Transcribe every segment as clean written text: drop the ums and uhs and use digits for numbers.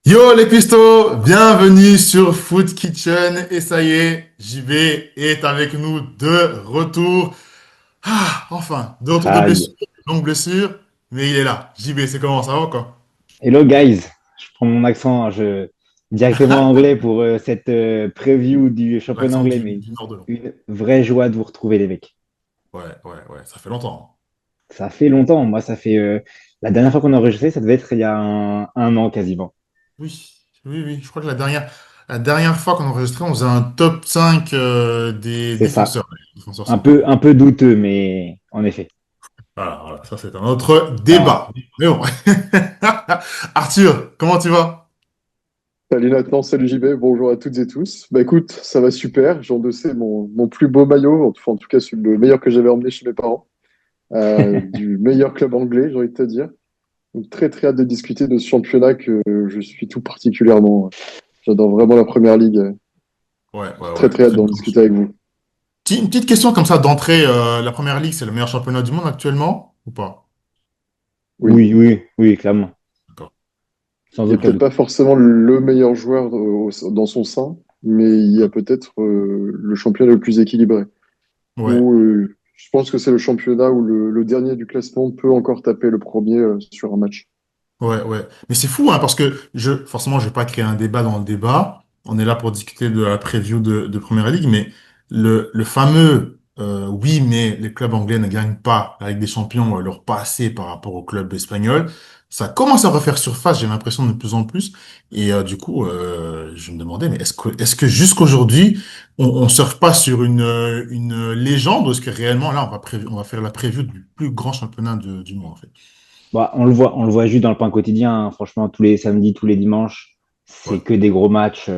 Yo les pistos, bienvenue sur Food Kitchen et ça y est, JB est avec nous de retour. Ah, enfin, de retour de Aïe. blessure, longue blessure, mais il est là. JB, c'est comment ça va quoi? Hello guys, je prends mon accent directement anglais pour cette preview du championnat L'accent anglais, du, mais du nord de Londres. une vraie joie de vous retrouver les mecs. Ouais, ça fait longtemps. Ça fait longtemps, moi ça fait la dernière fois qu'on a enregistré, ça devait être il y a un an quasiment. Oui, je crois que la dernière fois qu'on enregistrait, on faisait un top 5 des C'est ça, défenseurs. Les défenseurs centraux. un peu douteux, mais en effet. Voilà, ça c'est un autre Voilà. débat. Mais bon. Arthur, comment tu vas? Salut Nathan, salut JB, bonjour à toutes et tous. Bah écoute, ça va super, j'ai endossé mon plus beau maillot, en tout cas le meilleur que j'avais emmené chez mes parents, du meilleur club anglais, j'ai envie de te dire. Donc très très hâte de discuter de ce championnat que je suis tout particulièrement. J'adore vraiment la Première Ligue, très très hâte Très d'en bien. discuter avec vous. Une petite question comme ça d'entrée. La Première Ligue, c'est le meilleur championnat du monde actuellement ou pas? Oui, Oui, clairement, D'accord. sans il n'y a aucun peut-être doute. pas forcément le meilleur joueur dans son sein, mais il y a peut-être le championnat le plus équilibré. Ouais, Où je pense que c'est le championnat où le dernier du classement peut encore taper le premier sur un match. ouais. Mais c'est fou, hein, parce que forcément, je vais pas créer un débat dans le débat. On est là pour discuter de la preview de Première Ligue, mais le fameux oui, mais les clubs anglais ne gagnent pas avec des champions leur pas assez par rapport aux clubs espagnols. Ça commence à refaire surface, j'ai l'impression de plus en plus. Et du coup, je me demandais, mais est-ce que jusqu'aujourd'hui, on surfe pas sur une légende, ou est-ce que réellement, là, on va faire la preview du plus grand championnat du monde, en fait. Bah, on le voit juste dans le pain quotidien, hein. Franchement, tous les samedis, tous les dimanches, Ouais, c'est que des gros matchs.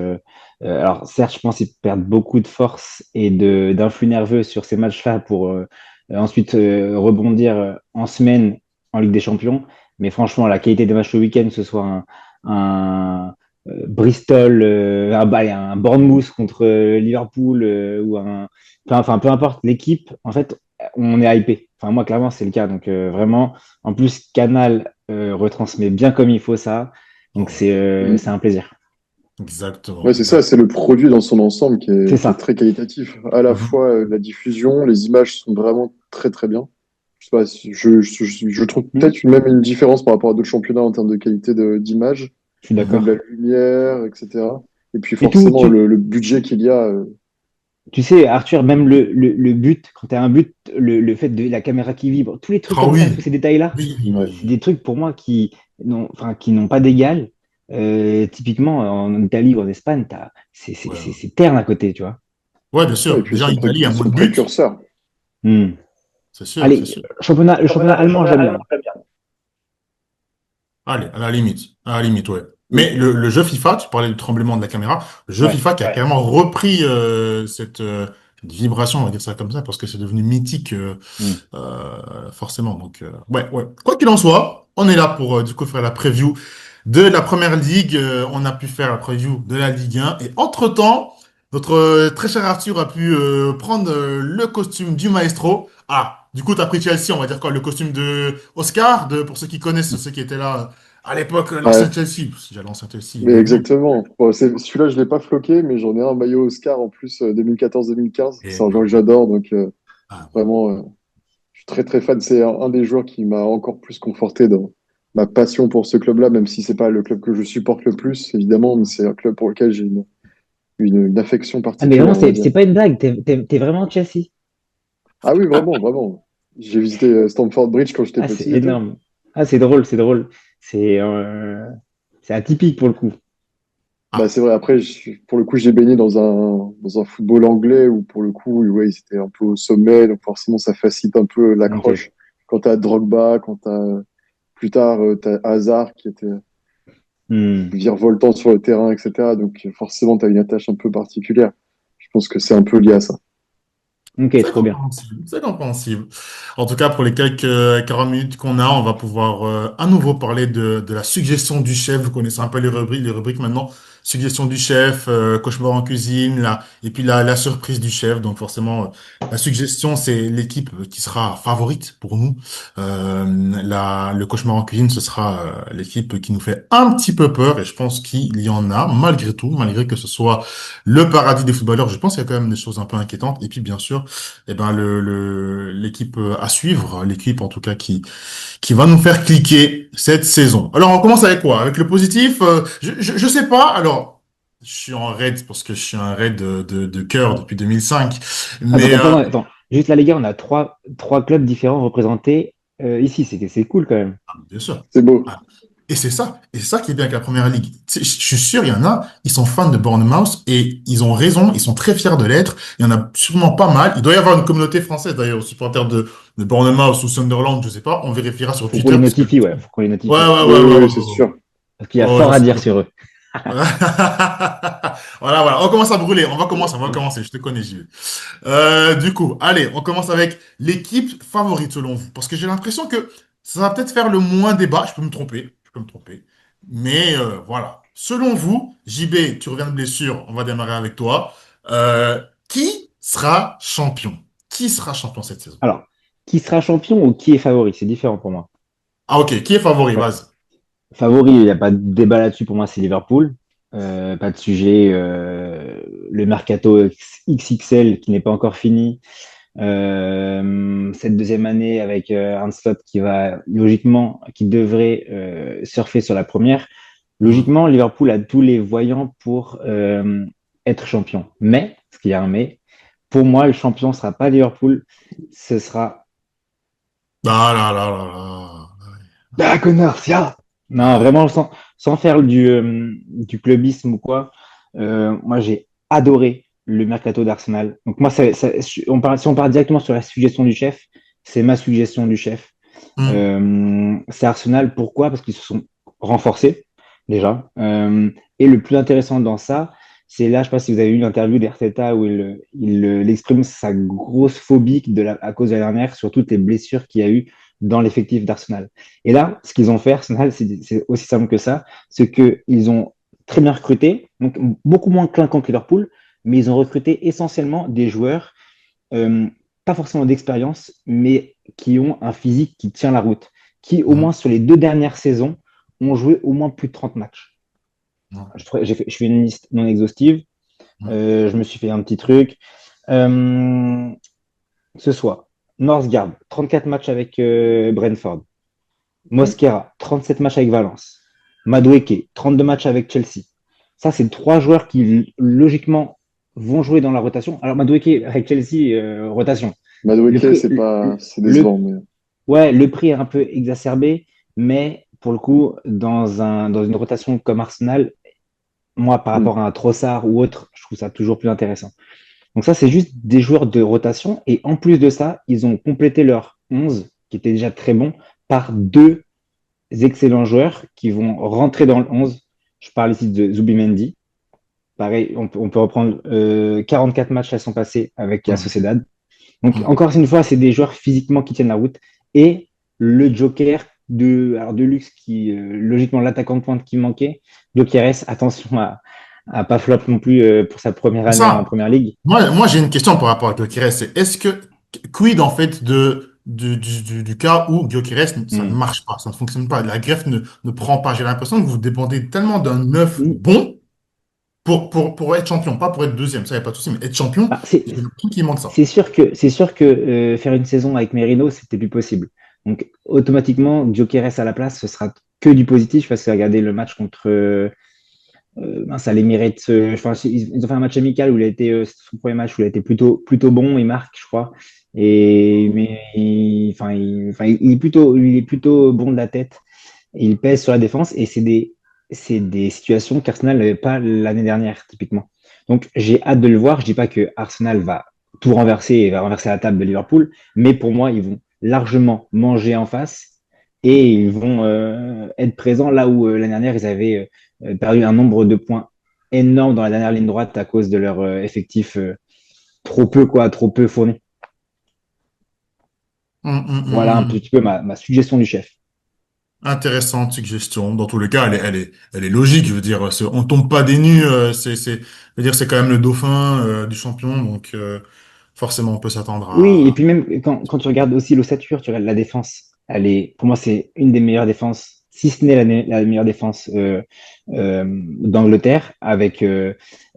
Alors, certes, je pense qu'ils perdent beaucoup de force et d'influx nerveux sur ces matchs-là pour ensuite rebondir en semaine en Ligue des Champions. Mais franchement, la qualité des matchs le week-end, que ce soit Bristol, un Bournemouth contre Liverpool enfin, peu importe l'équipe, en fait, on est hypé. Enfin, moi, clairement, c'est le cas. Donc, vraiment. En plus, Canal retransmet bien comme il faut ça. Donc, ouais, Mm. c'est un plaisir. exactement, Ouais, c'est ça, c'est le produit dans son ensemble C'est qui est ça. très qualitatif. À la Mhm. fois, la diffusion, les images sont vraiment très très bien. Je sais pas, je trouve Hmm, peut-être même une différence par rapport à d'autres championnats en termes de qualité d'image, je suis au niveau de d'accord. la lumière, etc. Et puis Et tout, forcément, le budget qu'il y a. tu sais, Arthur, même le but, quand tu as un but, le fait de la caméra qui vibre, tous les trucs Ah comme ça, tous oui, ces détails-là, Ouais. c'est des trucs pour moi qui n'ont pas d'égal. Typiquement, en Italie ou en Espagne, ouais. c'est terne à côté, tu vois. Ouais, bien Ouais, et sûr. puis Déjà, en Italie, il y a ils moins sont de buts. précurseurs. Hmm. C'est sûr, c'est Allez, sûr. le championnat allemand, j'aime bien. Allez, à la limite, ouais. Mais le jeu FIFA, tu parlais du tremblement de la caméra, le jeu Ouais. FIFA qui a carrément repris cette vibration, on va dire ça comme ça, parce que c'est devenu mythique, Hmm. forcément. Donc, ouais. Quoi qu'il en soit, on est là pour, du coup, faire la preview de la Première Ligue. On a pu faire la preview de la Ligue 1. Et entre-temps, notre très cher Arthur a pu prendre le costume du maestro. Ah, du coup, tu as pris Chelsea, on va dire quoi, le costume de Oscar, pour ceux qui connaissent, ceux qui étaient là à l'époque, l'ancien Ouais. Chelsea. Parce que j'ai l'ancien Chelsea, Mais évidemment. exactement. Bon, celui-là, je l'ai pas floqué, mais j'en ai un maillot Oscar en plus 2014-2015. Et C'est un joueur que j'adore, donc ah, vraiment, je suis très très fan. C'est un des joueurs qui m'a encore plus conforté dans ma passion pour ce club-là, même si c'est pas le club que je supporte le plus, évidemment, mais c'est un club pour lequel j'ai une affection Ah, mais vraiment, particulière, on va dire. c'est pas une blague. T'es vraiment Chelsea. Ah oui, vraiment, vraiment. J'ai visité Stamford Bridge quand j'étais Ah, c'est petit et tout. énorme. Ah, c'est drôle, c'est drôle. C'est euh, c'est atypique pour le coup. Bah, ah, c'est vrai, après, pour le coup, j'ai baigné dans un football anglais où, pour le coup, ouais, ils étaient un peu au sommet, donc forcément, ça facilite un peu Ok. l'accroche. Quand t'as Drogba, quand plus tard, t'as Hazard qui était Hmm. virevoltant sur le terrain, etc. Donc, forcément, t'as une attache un peu particulière. Je pense que c'est un peu lié à ça. Ok, c'est trop bien. compréhensible, c'est compréhensible. En tout cas, pour les quelques 40 minutes qu'on a, on va pouvoir à nouveau parler de la suggestion du chef. Vous connaissez un peu les rubriques maintenant. suggestion du chef, cauchemar en cuisine, et puis la surprise du chef. Donc forcément, la suggestion, c'est l'équipe qui sera favorite pour nous. Le cauchemar en cuisine, ce sera l'équipe qui nous fait un petit peu peur, et je pense qu'il y en a, malgré tout, malgré que ce soit le paradis des footballeurs. Je pense qu'il y a quand même des choses un peu inquiétantes. Et puis bien sûr, eh ben l'équipe à suivre, l'équipe en tout cas qui va nous faire cliquer cette saison. Alors, on commence avec quoi? Avec le positif? Je sais pas. Alors, je suis en raid parce que je suis un raid de cœur depuis 2005. Attends, Mais attends, pardon, attends. Juste la Liga, on a trois clubs différents représentés ici. C'est cool quand même. bien sûr. C'est beau. Ah, et c'est ça qui est bien avec la première ligue. Tu sais, je suis sûr, il y en a, ils sont fans de Bournemouth et ils ont raison, ils sont très fiers de l'être. Il y en a sûrement pas mal. Il doit y avoir une communauté française d'ailleurs, aux supporters de Bournemouth ou Sunderland, je sais pas. On vérifiera sur Faut qu'on Twitter les parce que. notifie, ouais. Faut qu'on les Ouais, notifie. ouais, Oui, ouais, oui, ouais, ouais, oui, c'est sûr. Parce qu'il y a ouais, ouais, fort j'en à suis dire sûr. sur eux. Voilà, voilà. On commence à brûler. On va commencer. Je te connais, j'y vais. Du coup, allez, on commence avec l'équipe favorite selon vous. Parce que j'ai l'impression que ça va peut-être faire le moins débat. Je peux me tromper. Je peux me tromper. Mais voilà. Selon vous, JB, tu reviens de blessure. On va démarrer avec toi. Qui sera champion? Qui sera champion cette saison? Alors, qui sera champion ou qui est favori? C'est différent pour moi. Ah, ok. Qui est favori? Fa- Vas-y. Favori, il n'y a pas de débat là-dessus. Pour moi, c'est Liverpool. Pas de sujet. Le mercato XXL qui n'est pas encore fini. Cette deuxième année avec un slot qui va logiquement, qui devrait surfer sur la première. Mhm. Logiquement, Liverpool a tous les voyants pour être champion. Mais, parce qu'il y a un mais, pour moi, le champion ne sera pas Liverpool, ce sera Ah là là là là. la Garcia. Non, Ah, vraiment, sans faire du clubisme ou quoi, moi j'ai adoré le mercato d'Arsenal. Donc moi, si on part directement sur la suggestion du chef, c'est ma suggestion du chef. hum, C'est Arsenal, pourquoi? Parce qu'ils se sont renforcés déjà. Et le plus intéressant dans ça, c'est là, je ne sais pas si vous avez eu l'interview d'Arteta où il exprime sa grosse phobie à cause de la dernière sur toutes les blessures qu'il y a eu dans l'effectif d'Arsenal. Et là, ce qu'ils ont fait, Arsenal, c'est aussi simple que ça, c'est qu'ils ont très bien recruté, donc beaucoup moins clinquant que Liverpool, mais ils ont recruté essentiellement des joueurs, euh, pas forcément d'expérience, mais qui ont un physique qui tient la route, qui au moins hum, sur les 2 dernières saisons ont joué au moins plus de 30 matchs. hum, Je fais une liste non exhaustive. hum, Je me suis fait un petit truc. Euh, ce soit Northgard, 34 matchs avec Brentford. Ouais. Mosquera, 37 matchs avec Valence. Madueke, 32 matchs avec Chelsea. Ça, c'est 3 joueurs qui, logiquement, vont jouer dans la rotation. Alors, Madueke avec Chelsea, rotation. Le Madueke, prix, c'est décevant, mais ouais, le prix est un peu exacerbé, mais pour le coup, dans une rotation comme Arsenal, moi, par hmm. rapport à un Trossard ou autre, je trouve ça toujours plus intéressant. Donc ça, c'est juste des joueurs de rotation. Et en plus de ça, ils ont complété leur 11, qui était déjà très bon, par 2 excellents joueurs qui vont rentrer dans le 11. Je parle ici de Zubimendi. Pareil, on peut reprendre 44 matchs à son passé avec la hum, Sociedad. Donc hum. encore une fois, c'est des joueurs physiquement qui tiennent la route. Et le Joker de luxe qui, logiquement, l'attaquant de pointe qui manquait, Jokeres, attention à pas flop non plus pour sa première C'est année en ça. première ligue. Moi, j'ai une question par rapport à Gyökeres. C'est est-ce que, quid en fait du cas où Gyökeres, ça ne Hmm. marche pas, ça ne fonctionne pas, la greffe ne prend pas. J'ai l'impression que vous dépendez tellement d'un neuf Hmm. bon pour être champion, pas pour être deuxième, ça, il n'y a pas de souci, mais être champion, Bah, j'ai l'impression qu'il manque ça. c'est sûr que faire une saison avec Merino, c'était plus possible. Donc automatiquement, Gyökeres à la place, ce sera que du positif parce que regardez le match contre mince, à l'Emirates. Enfin, ils ont fait un match amical où il a été c'était son premier match où il a été plutôt bon, il marque, je crois. Mais il est plutôt bon de la tête. Il pèse sur la défense et c'est des situations qu'Arsenal n'avait pas l'année dernière, typiquement. Donc, j'ai hâte de le voir. Je dis pas que Arsenal va tout renverser et va renverser la table de Liverpool, mais pour moi, ils vont largement manger en face et ils vont être présents là où l'année dernière, ils avaient perdu un nombre de points énorme dans la dernière ligne droite à cause de leur effectif trop peu fourni. Hum, hum, hum, Voilà un hum. petit peu ma suggestion du chef. Intéressante suggestion. Dans tous les cas, elle est logique. Je veux dire, on tombe pas des nues. Je veux dire, c'est quand même le dauphin du champion, donc forcément, on peut s'attendre Oui, et à. puis même quand tu regardes aussi l'ossature, tu regardes la défense, pour moi, c'est une des meilleures défenses, si ce n'est la meilleure défense d'Angleterre, avec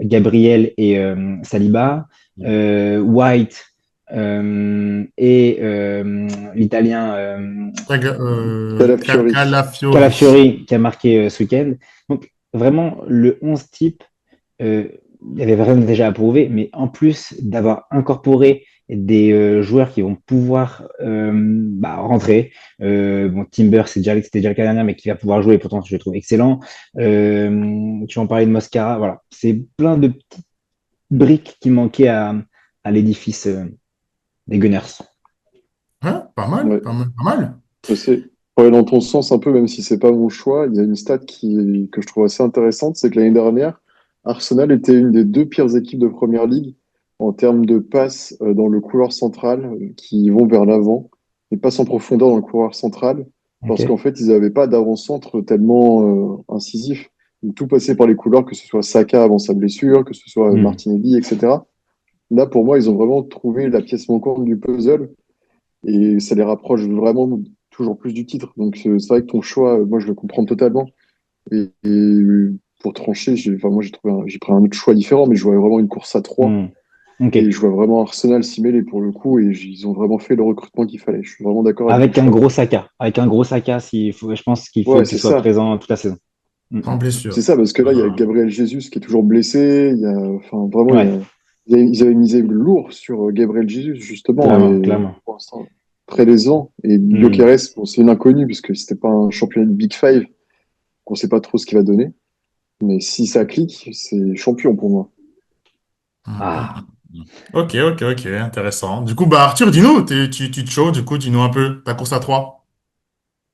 Gabriel et Saliba, White et l'Italien Calafiori. Calafiori. Calafiori qui a marqué ce week-end. Donc, vraiment, le 11 type, euh, il y avait vraiment déjà à prouver, mais en plus d'avoir incorporé des joueurs qui vont pouvoir rentrer. Bon, Timber, c'était déjà le cas dernier, mais qui va pouvoir jouer, pourtant je le trouve excellent. Tu en parlais de Moscara, voilà. C'est plein de petites briques qui manquaient à l'édifice des Gunners. Ouais, pas mal, Ouais. pas mal, pas mal. Je sais. Pour aller dans ton sens un peu, même si c'est pas mon choix, il y a une stat que je trouve assez intéressante, c'est que l'année dernière, Arsenal était une des deux pires équipes de Première Ligue en termes de passes dans le couloir central qui vont vers l'avant, et passes en profondeur dans le couloir central, parce qu'en Ok. fait, ils n'avaient pas d'avant-centre tellement incisif. Donc, tout passait par les couloirs, que ce soit Saka avant sa blessure, que ce soit Hmm. Martinelli, etc. Là, pour moi, ils ont vraiment trouvé la pièce manquante du puzzle et ça les rapproche vraiment toujours plus du titre. Donc c'est vrai que ton choix, moi je le comprends totalement. Et pour trancher, moi j'ai pris un autre choix différent, mais je vois vraiment une course à trois Hmm. Ok. et je vois vraiment Arsenal s'y mêler pour le coup et ils ont vraiment fait le recrutement qu'il fallait. Je suis vraiment d'accord avec ton Avec un choix. gros Saka. Avec un gros Saka, je pense qu'il faut Ouais, qu'il c'est soit ça. présent toute la saison. Sans C'est blessure. ça parce que là il y a Ah, Gabriel Jesus qui est toujours blessé. Il y a, enfin vraiment Ouais, ils avaient misé lourd sur Gabriel Jesus justement clairement, et clairement. pour l'instant très décevant. Et Hmm. Gyökeres, bon, c'est une inconnue puisque c'était pas un championnat de Big Five. On sait pas trop ce qu'il va donner. Mais si ça clique, c'est champion pour moi. Ah. Ok, ok, ok, intéressant. Du coup, bah Arthur, dis-nous, tu te chauds, du coup, dis-nous un peu ta course à trois.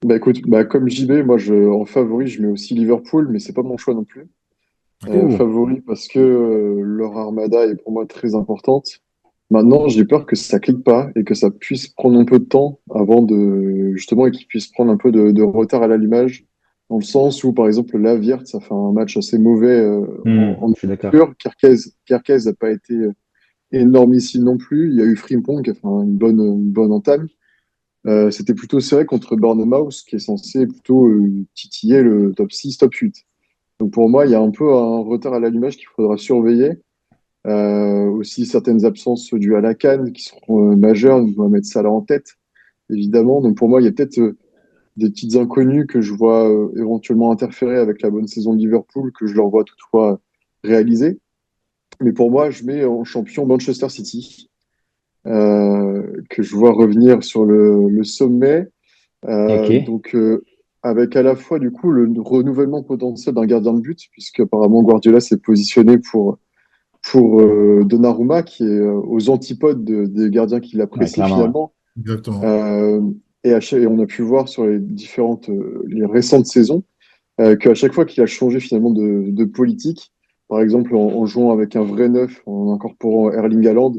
Bah écoute, bah comme JB, en favori, je mets aussi Liverpool, mais c'est pas mon choix non plus. Ouh. Favori parce que leur armada est pour moi très importante. Maintenant, j'ai peur que ça clique pas et que ça puisse prendre un peu de temps avant de justement et qu'ils puissent prendre un peu de retard à l'allumage, dans le sens où par exemple l'Aviert, ça fait un match assez mauvais en Je suis d'accord. ouverture. Kerkez n'a pas été énormissime non plus. Il y a eu Frimpong qui a fait une bonne entame. C'était plutôt serré contre Bournemouth, qui est censé plutôt titiller le top 6, top 8. Donc pour moi, il y a un peu un retard à l'allumage qu'il faudra surveiller. Aussi certaines absences dues à la CAN qui seront majeures, on va mettre ça là en tête, évidemment. Donc pour moi, il y a peut-être des petites inconnues que je vois éventuellement interférer avec la bonne saison de Liverpool, que je leur vois toutefois réaliser. Mais pour moi, je mets en champion Manchester City, que je vois revenir sur le sommet. Ok. Avec à la fois du coup le renouvellement potentiel d'un gardien de but, puisque apparemment Guardiola s'est positionné pour Donnarumma, qui est aux antipodes des gardiens qu'il Ouais, apprécie clairement, ouais. finalement. Exactement. Euh, et on a pu voir sur les récentes saisons, qu'à chaque fois qu'il a changé finalement de politique, par exemple en jouant avec un vrai neuf, en incorporant Erling Haaland,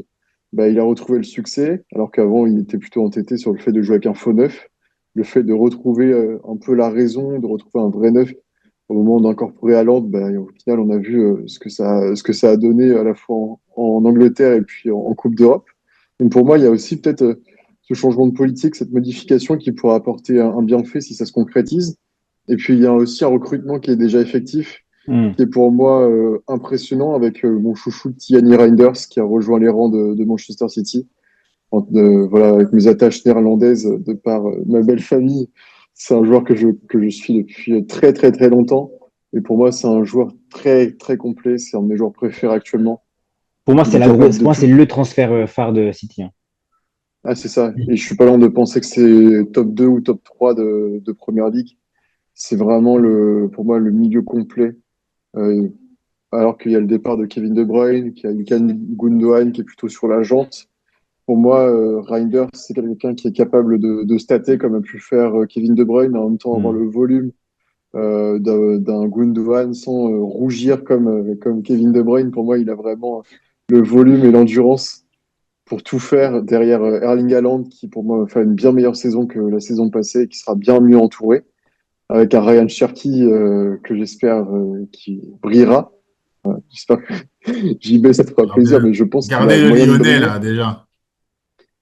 bah, il a retrouvé le succès, alors qu'avant il était plutôt entêté sur le fait de jouer avec un faux neuf. Le fait de retrouver un peu la raison, de retrouver un vrai neuf au moment d'incorporer Haaland, bah, au final on a vu ce que ça a donné à la fois en Angleterre et puis en Coupe d'Europe. Donc pour moi, il y a aussi peut-être ce changement de politique, cette modification qui pourra apporter un bienfait si ça se concrétise. Et puis, il y a aussi un recrutement qui est déjà effectif, Hmm. qui est pour moi impressionnant avec mon chouchou Tiani Reinders qui a rejoint les rangs de Manchester City. Voilà, avec mes attaches néerlandaises de par ma belle famille, c'est un joueur que je suis depuis très très très longtemps. Et pour moi, c'est un joueur très très complet. C'est un de mes joueurs préférés actuellement. Pour moi, Il c'est est la grosse. capable Pour de moi, c'est tout. le transfert phare de City, hein. Ah, c'est ça. Et je suis pas loin de penser que c'est top 2 ou top 3 de Première Ligue. C'est vraiment pour moi le milieu complet. Euh, alors qu'il y a le départ de Kevin De Bruyne, qu'il y a Ilkay Gundogan qui est plutôt sur la jante. Pour moi, Reinders, c'est quelqu'un qui est capable de stater comme a pu faire Kevin De Bruyne, en même temps avoir Hmm. le volume d'un Gundogan sans rougir comme Kevin De Bruyne. Pour moi, il a vraiment le volume et l'endurance pour tout faire derrière Erling Haaland, qui pour moi va faire une bien meilleure saison que la saison passée et qui sera bien mieux entouré. avec un Ryan Cherky que j'espère qui brillera. J'espère que JB, ça te fera plaisir, Gardez, mais je pense qu'il a gardez le moyen de Lyonnais, briller. là, déjà.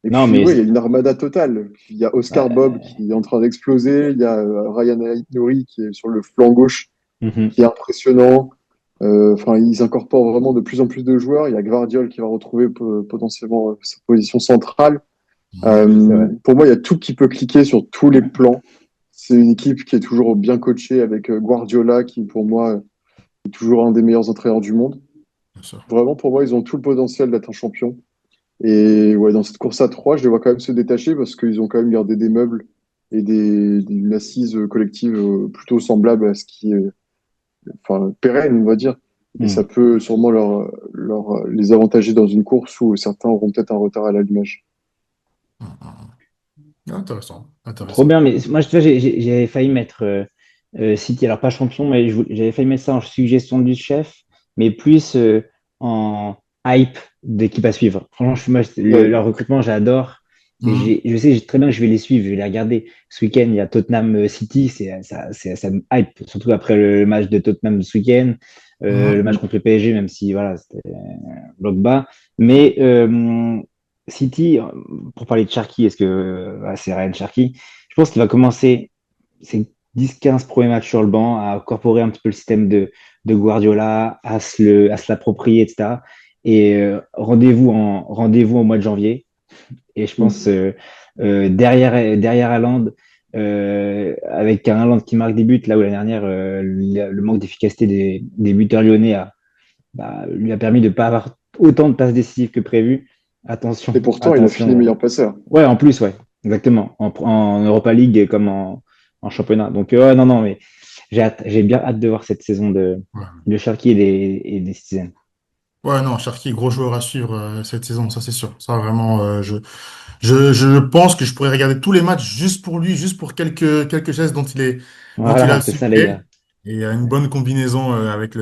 Et Non, puis, mais oui, il y a une armada totale. Il y a Oscar Bob qui est en train d'exploser. Il y a Ryan Aït-Nouri qui est sur le flanc gauche, mhm. qui est impressionnant. Enfin, ils incorporent vraiment de plus en plus de joueurs. Il y a Gvardiol qui va retrouver potentiellement sa position centrale. C'est vrai. Pour moi, il y a tout qui peut cliquer sur tous les plans. C'est une équipe qui est toujours bien coachée avec Guardiola, qui pour moi est toujours un des meilleurs entraîneurs du monde. Bien sûr. Vraiment, pour moi, ils ont tout le potentiel d'être un champion. Et ouais, dans cette course à trois, je les vois quand même se détacher parce qu'ils ont quand même gardé des meubles et une assise collective plutôt semblable à ce qui est enfin, pérenne, on va dire. Et Hmm. ça peut sûrement les avantager dans une course où certains auront peut-être un retard à l'allumage. Intéressant, Trop intéressant. bien, mais moi, tu vois, j'avais failli mettre City, alors pas champion, mais j'avais failli mettre ça en suggestion du chef, mais plus en hype d'équipe à suivre. Franchement, moi, Ouais. leur recrutement, j'adore. Et Mhm. je sais très bien que je vais les suivre, je vais les regarder. Ce week-end, il y a Tottenham City, ça me hype, surtout après le match de Tottenham ce week-end, le Mhm. match contre le PSG, même si voilà, c'était bloc bas. Mais City, pour parler de Cherki, est-ce que c'est Ryan Cherki? Je pense qu'il va commencer ses 10-15 premiers matchs sur le banc à incorporer un petit peu le système de Guardiola, à se l'approprier, etc. Et rendez-vous au mois de janvier. Et je pense Mm. derrière Haaland, avec un Haaland qui marque des buts, là où l'année dernière, le manque d'efficacité des buteurs lyonnais lui a permis de ne pas avoir autant de passes décisives que prévu. Attention, Et pourtant, il a fini attention. meilleur passeur. Ouais, en plus, ouais, exactement. En Europa League comme en championnat. Donc, ouais, non, non, mais j'ai bien hâte de voir cette saison Ouais. de Cherki et des Citizens. Ouais, non, Cherki, gros joueur à suivre cette saison, ça c'est sûr. Ça vraiment, je pense que je pourrais regarder tous les matchs juste pour lui, juste pour quelques gestes dont il a Voilà, le c'est ça, les succès. gars. Et il y a une bonne combinaison avec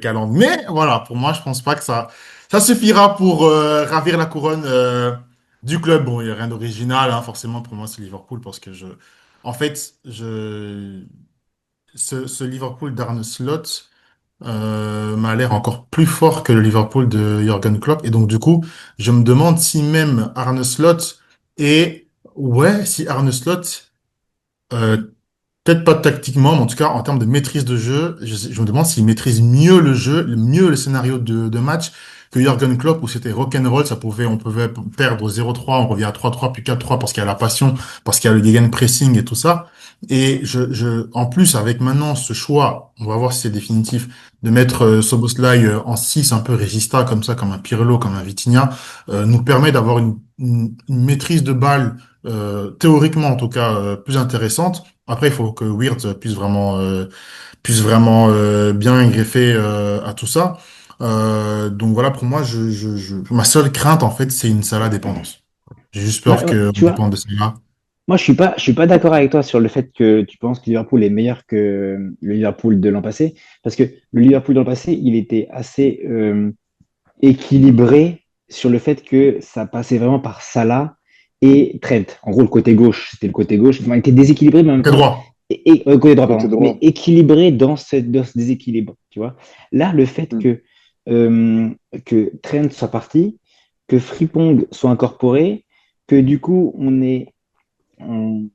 Haaland. Mais voilà, pour moi, je pense pas que ça suffira pour ravir la couronne du club. Bon, il n'y a rien d'original, hein, forcément, pour moi, c'est Liverpool parce que en fait, ce Liverpool d'Arne Slot m'a l'air encore plus fort que le Liverpool de Jürgen Klopp. Et donc, du coup, je me demande si même Arne Slot est, ouais, si Arne Slot, euh, peut-être pas tactiquement, mais en tout cas, en termes de maîtrise de jeu, je me demande s'il maîtrise mieux le jeu, mieux le scénario de match que Jürgen Klopp où c'était rock'n'roll, on pouvait perdre 0-3, on revient à 3-3 puis 4-3 parce qu'il y a la passion, parce qu'il y a le gegenpressing et tout ça. Et en plus, avec maintenant ce choix, on va voir si c'est définitif, de mettre Szoboszlai en 6 un peu résistant comme ça, comme un Pirlo, comme un Vitinha, nous permet d'avoir une maîtrise de balle, théoriquement en tout cas, plus intéressante. Après, il faut que Wirtz puisse vraiment bien greffer à tout ça. Donc voilà, pour moi, ma seule crainte, en fait, c'est une Salah dépendance. J'ai juste Ouais, peur ouais, qu'on tu vois, dépende de Salah. moi, je suis pas d'accord avec toi sur le fait que tu penses que Liverpool est meilleur que le Liverpool de l'an passé. Parce que le Liverpool de l'an passé, il était assez équilibré sur le fait que ça passait vraiment par Salah et Trent. En gros, le côté gauche, c'était le côté gauche. Enfin, il était déséquilibré, mais en même Côté temps, droit. côté droit, Côté pardon, mais droit. équilibré dans ce déséquilibre. Tu vois? Là, le fait Mm. euh, que Trent soit parti, que Frimpong soit incorporé, que du coup, on-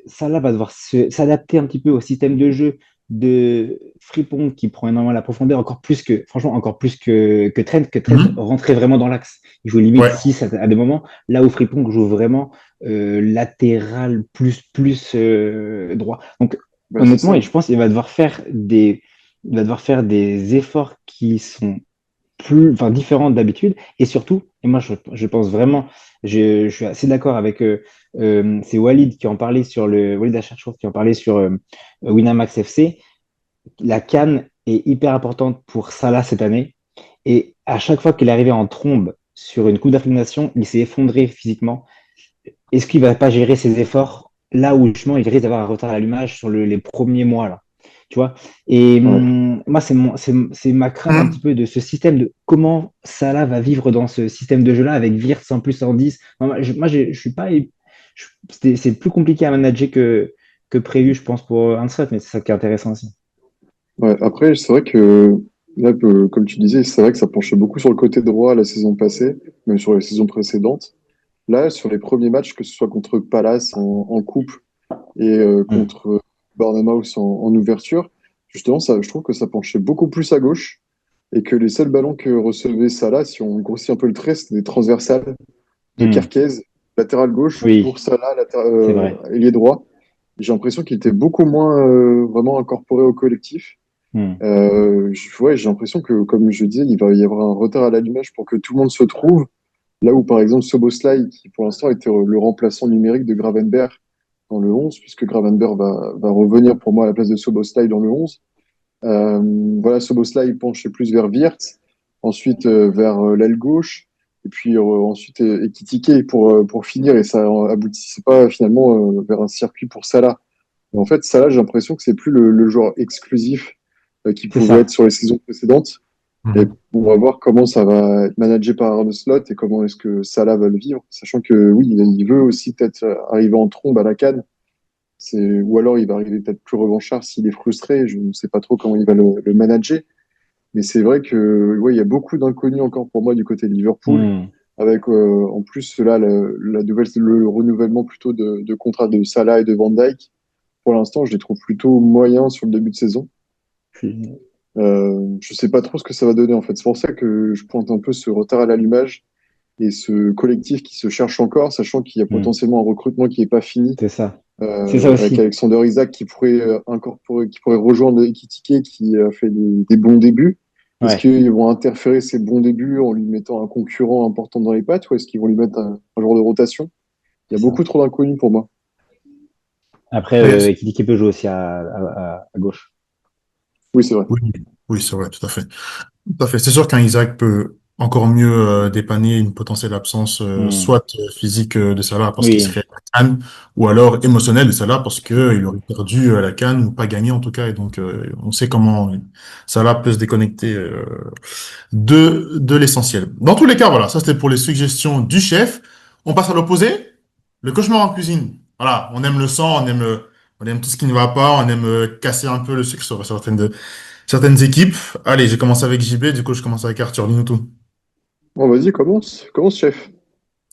Salah va devoir s'adapter un petit peu au système de jeu de Frimpong qui prend énormément la profondeur, franchement, encore plus que Trent Mhm. rentrait vraiment dans l'axe. Il joue limite Ouais. 6 à des moments, là où Frimpong joue vraiment latéral droit. Donc, Bah, c'est honnêtement, ça. et je pense qu'il va devoir faire il va devoir faire des efforts qui sont enfin, différentes d'habitude. Et surtout, et moi je pense vraiment, je suis assez d'accord avec c'est Walid qui en parlait Walid Acharchour qui en parlait sur Winamax FC. La CAN est hyper importante pour Salah cette année. Et à chaque fois qu'il est arrivé en trombe sur une Coupe d'Afrique des Nations, il s'est effondré physiquement. Est-ce qu'il va pas gérer ses efforts là où justement il risque d'avoir un retard à l'allumage sur les premiers mois là? Tu vois? Et Ouais. moi, c'est ma crainte un petit Mhm. peu de ce système de comment Salah va vivre dans ce système de jeu-là avec Wirtz en plus en 10. Non, je suis pas. C'est plus compliqué à manager que prévu, je pense, pour Ancelotti, mais c'est ça qui est intéressant aussi. Ouais, après, c'est vrai que là, comme tu disais, c'est vrai que ça penchait beaucoup sur le côté droit la saison passée, même sur les saisons précédentes. Là, sur les premiers matchs, que ce soit contre Palace en coupe et Hmm. contre Bournemouth en ouverture, justement, ça, je trouve que ça penchait beaucoup plus à gauche et que les seuls ballons que recevait Salah, si on grossit un peu le trait, c'était des transversales de Hmm. Kerkez, latéral gauche, pour Oui, Salah, c'est vrai. ailier droit. J'ai l'impression qu'il était beaucoup moins vraiment incorporé au collectif. Hmm. Ouais, j'ai l'impression que, comme je disais, il va y avoir un retard à l'allumage pour que tout le monde se trouve. Là où, par exemple, Soboslai, qui pour l'instant était le remplaçant numérique de Gravenberg dans le 11, puisque Gravenberg va revenir pour moi à la place de Soboslai dans le 11. Voilà, Soboslai penchait plus vers Wirtz, ensuite vers l'aile gauche, et puis ensuite Ekitike pour finir, et ça aboutissait pas finalement vers un circuit pour Salah. Et en fait, Salah, j'ai l'impression que c'est plus le joueur exclusif qui C'est pouvait être ça. sur les saisons précédentes. Et Mhm. on va voir comment ça va être managé par Arne Slot et comment est-ce que Salah va le vivre, sachant que oui, il veut aussi peut-être arriver en trombe à la CAN. Ou alors il va arriver peut-être plus revanchard s'il est frustré. Je ne sais pas trop comment il va le manager. Mais c'est vrai que ouais, il y a beaucoup d'inconnus encore pour moi du côté de Liverpool, Hmm. avec en plus là la nouvelle, le renouvellement plutôt de contrat de Salah et de Van Dijk. Pour l'instant, je les trouve plutôt moyens sur le début de saison. Je sais pas trop ce que ça va donner en fait. C'est pour ça que je pointe un peu ce retard à l'allumage et ce collectif qui se cherche encore, sachant qu'il y a Hmm. potentiellement un recrutement qui n'est pas fini, C'est ça. C'est ça avec aussi. Alexander Isaac qui pourrait incorporer, qui pourrait rejoindre Ekitike qui a fait des bons débuts. Est-ce Ouais. qu'ils vont interférer ces bons débuts en lui mettant un concurrent important dans les pattes ou est-ce qu'ils vont lui mettre un joueur de rotation? Il y a C'est ça. beaucoup trop d'inconnus pour moi. Après, Mais Ekitike peut jouer aussi à gauche. Oui, c'est vrai. oui, oui, c'est vrai, tout à fait. Tout à fait. C'est sûr qu'un Isaac peut encore mieux dépanner une potentielle absence, Hmm. soit physique de Salah parce qu'il Oui, serait à la CAN, ou alors émotionnel de Salah parce que il aurait perdu la CAN ou pas gagné en tout cas. Et donc, on sait comment Salah peut se déconnecter de l'essentiel. Dans tous les cas, voilà, ça c'était pour les suggestions du chef. On passe à l'opposé, le cauchemar en cuisine. Voilà, on aime le sang, on aime tout ce qui ne va pas, on aime casser un peu le sucre sur certaines équipes. Allez, j'ai commencé avec JB, du coup je commence avec Arthur, dis-nous tout. Bon, vas-y, commence. Commence, chef.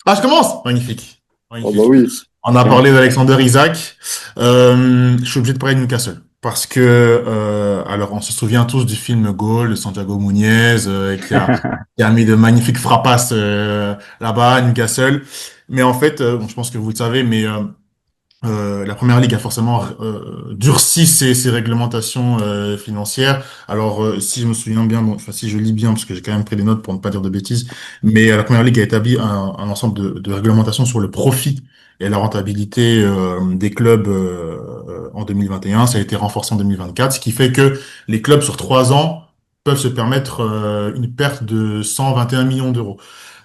Ah, je commence! Magnifique. Oh bah Magnifique. oui. On a tiens. parlé d'Alexander Isaac. Je suis obligé de parler de Newcastle. Parce que, alors, on se souvient tous du film Goal de Santiago Munez, qui a mis de magnifiques frappas là-bas à Newcastle. Mais en fait, bon, je pense que vous le savez, mais la Première Ligue a forcément durci ses réglementations financières. Alors, si je me souviens bien, bon, enfin si je lis bien, parce que j'ai quand même pris des notes pour ne pas dire de bêtises, mais la Première Ligue a établi un ensemble de réglementations sur le profit et la rentabilité des clubs en 2021. Ça a été renforcé en 2024, ce qui fait que les clubs sur 3 ans peuvent se permettre une perte de 121 millions d'euros.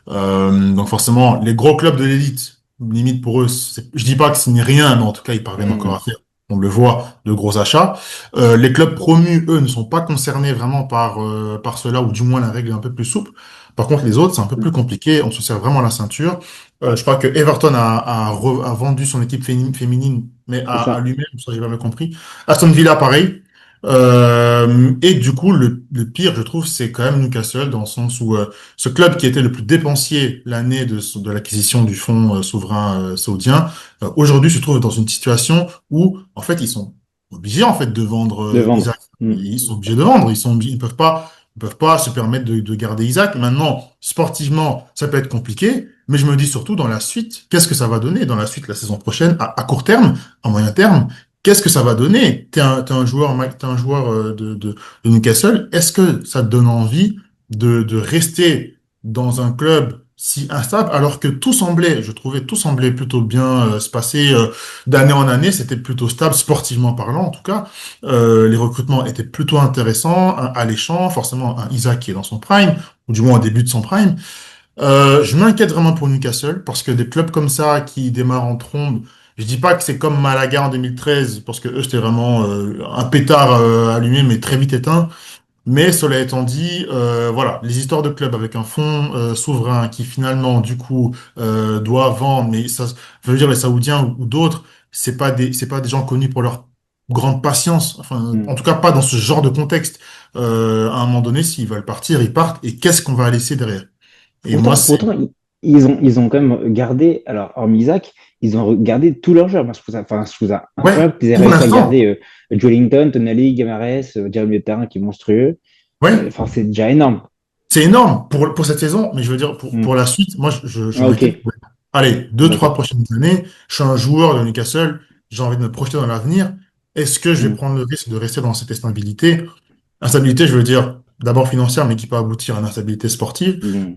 Donc forcément, les gros clubs de l'élite, limite pour eux, je dis pas que ce n'est rien, mais en tout cas, ils parviennent encore Hmm. à faire, on le voit, de gros achats. Les clubs promus, eux, ne sont pas concernés vraiment par cela, ou du moins la règle est un peu plus souple. Par contre, les autres, c'est un peu plus compliqué, on se serre vraiment la ceinture. Je crois que Everton a vendu son équipe féminine, mais C'est à ça. lui-même, ça j'ai jamais compris. Aston Villa, pareil. Et du coup, le pire, je trouve, c'est quand même Newcastle, dans le sens où ce club qui était le plus dépensier l'année de l'acquisition du fonds souverain saoudien, aujourd'hui se trouve dans une situation où, en fait, ils sont obligés, en fait, de vendre De vendre. Isaac. Hmm. Ils sont obligés de vendre. Ils peuvent pas se permettre de garder Isaac. Maintenant, sportivement, ça peut être compliqué, mais je me dis surtout dans la suite, qu'est-ce que ça va donner dans la suite, la saison prochaine, à court terme, à moyen terme? Qu'est-ce que ça va donner? T'es un joueur, Mike, t'es un joueur de Newcastle. Est-ce que ça te donne envie de rester dans un club si instable, alors que tout semblait, je trouvais, tout semblait plutôt bien se passer d'année en année, c'était plutôt stable, sportivement parlant en tout cas. Les recrutements étaient plutôt intéressants, alléchants, forcément un Isaac qui est dans son prime, ou du moins au début de son prime. Je m'inquiète vraiment pour Newcastle, parce que des clubs comme ça qui démarrent en trombe, je dis pas que c'est comme Malaga en 2013, parce que eux c'était vraiment un pétard allumé mais très vite éteint. Mais cela étant dit, voilà, les histoires de clubs avec un fonds souverain qui finalement, du coup, doit vendre, mais ça, je veux dire les Saoudiens ou d'autres, c'est pas des gens connus pour leur grande patience. Enfin, Mm. en tout cas, pas dans ce genre de contexte. À un moment donné, s'ils veulent partir, ils partent. Et qu'est-ce qu'on va laisser derrière? Et moi, c'est Pourtant, ils ont quand même gardé, alors, hormis Isaac, ils ont gardé tous leurs joueurs. Moi, je trouve ça ouais, incroyable qu'ils aient pour réussi à garder l'instant, Joelinton, Tonali, Guimaraes, Jeremy de terrain qui est monstrueux. ouais. Enfin, c'est déjà énorme. C'est énorme pour cette saison, mais je veux dire, Mm. pour la suite, moi, je Ah, ok. m'inquiète. Allez, deux, trois Ok. prochaines années, je suis un joueur de Newcastle, j'ai envie de me projeter dans l'avenir. Est-ce que je vais Mm. prendre le risque de rester dans cette instabilité? Instabilité, je veux dire, d'abord financière, mais qui peut aboutir à une instabilité sportive. Mm.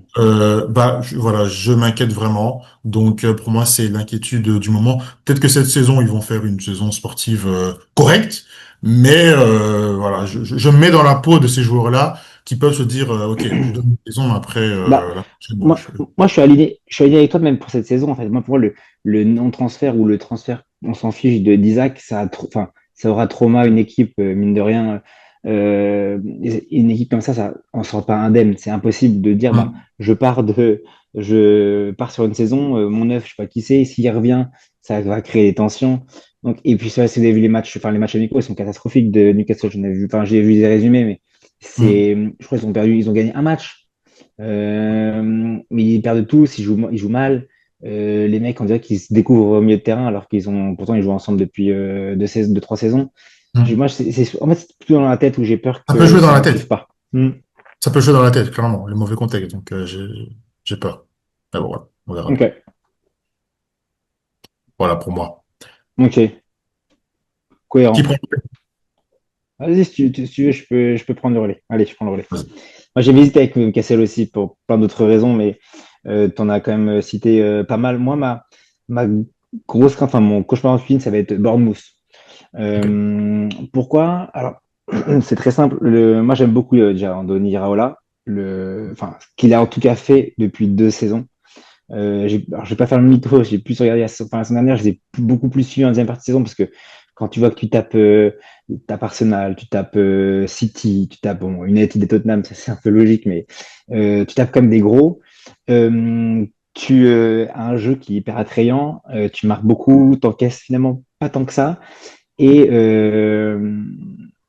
Voilà, je m'inquiète vraiment. Donc, pour moi, c'est l'inquiétude du moment. Peut-être que cette saison, ils vont faire une saison sportive correcte, mais voilà, je me mets dans la peau de ces joueurs-là qui peuvent se dire, OK, je donne une saison, mais après Bah, la prochaine, moi, moi, je suis aligné avec toi même pour cette saison. En fait, moi, pour moi, le non-transfert ou le transfert, on s'en fiche d'Isaac, enfin, ça aura trauma une équipe, mine de rien. Une équipe comme ça on sort pas indemne. C'est impossible de dire, bah, Hum, je pars sur une saison, mon neuf, je sais pas qui c'est, s'il revient, ça va créer des tensions. Donc, et puis, ça, si vous avez vu les matchs, enfin, les matchs amicaux, ils sont catastrophiques de Newcastle. J'en ai vu, enfin, j'ai vu des résumés, mais hum. je crois qu'ils ont perdu, ils ont gagné un match. Mais ils perdent tous, ils jouent mal. Les mecs, on dirait qu'ils se découvrent au milieu de terrain alors pourtant ils jouent ensemble depuis deux, trois saisons. Hum. Moi, en fait, c'est plutôt dans la tête où j'ai peur Ça peut que jouer dans ça la ne suive tête. pas. Hmm. Ça peut jouer dans la tête, clairement, le mauvais contexte. Donc, j'ai peur. Mais bon, voilà, on verra bien. Ok, Voilà pour moi. ok, Qui cohérent. prend? Vas-y, si tu veux, je peux prendre le relais. Allez, je prends le relais. Vas-y. Moi, j'ai visité avec Cassel aussi pour plein d'autres raisons, mais tu en as quand même cité pas mal. Moi, ma grosse crainte, enfin, mon cauchemar en film, ça va être Bournemouth. Ok. Pourquoi? Alors, c'est très simple. Moi, j'aime beaucoup déjà Andoni Iraola, enfin, ce qu'il a en tout cas fait depuis 2 saisons. Alors, je vais pas faire le mytho, j'ai plus regardé la semaine dernière, je les ai beaucoup plus suivi en deuxième partie de saison parce que quand tu vois que tu tapes Arsenal, tu tapes City, tu tapes bon, United et Tottenham, ça c'est un peu logique, mais tu tapes comme des gros. Tu as un jeu qui est hyper attrayant, tu marques beaucoup, t'encaisses finalement pas tant que ça. Et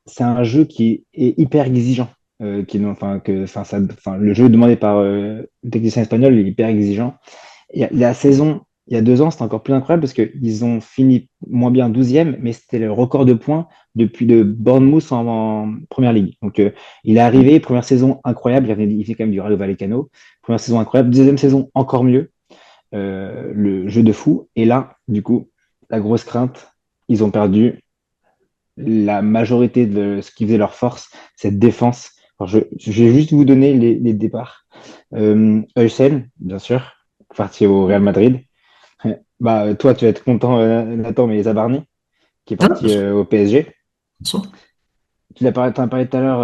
c'est un jeu qui est hyper exigeant. Le jeu demandé par le technicien espagnol est hyper exigeant. La saison, il y a 2 ans, c'était encore plus incroyable parce qu'ils ont fini moins bien 12e, mais c'était le record de points depuis de Bournemouth en Première Ligue. Donc, il est arrivé, première saison incroyable, il fait quand même du Rayo Vallecano. Première saison incroyable, deuxième saison encore mieux, le jeu de fou. Et là, du coup, la grosse crainte, ils ont perdu la majorité de ce qui faisait leur force, cette défense. Alors, je vais juste vous donner les départs. Eusel, bien sûr, parti au Real Madrid. Bah, toi, tu vas être content, Nathan, mais Zabarni, qui est Ouais, bien parti sûr. au PSG. Bien sûr. T'en as parlé tout à l'heure,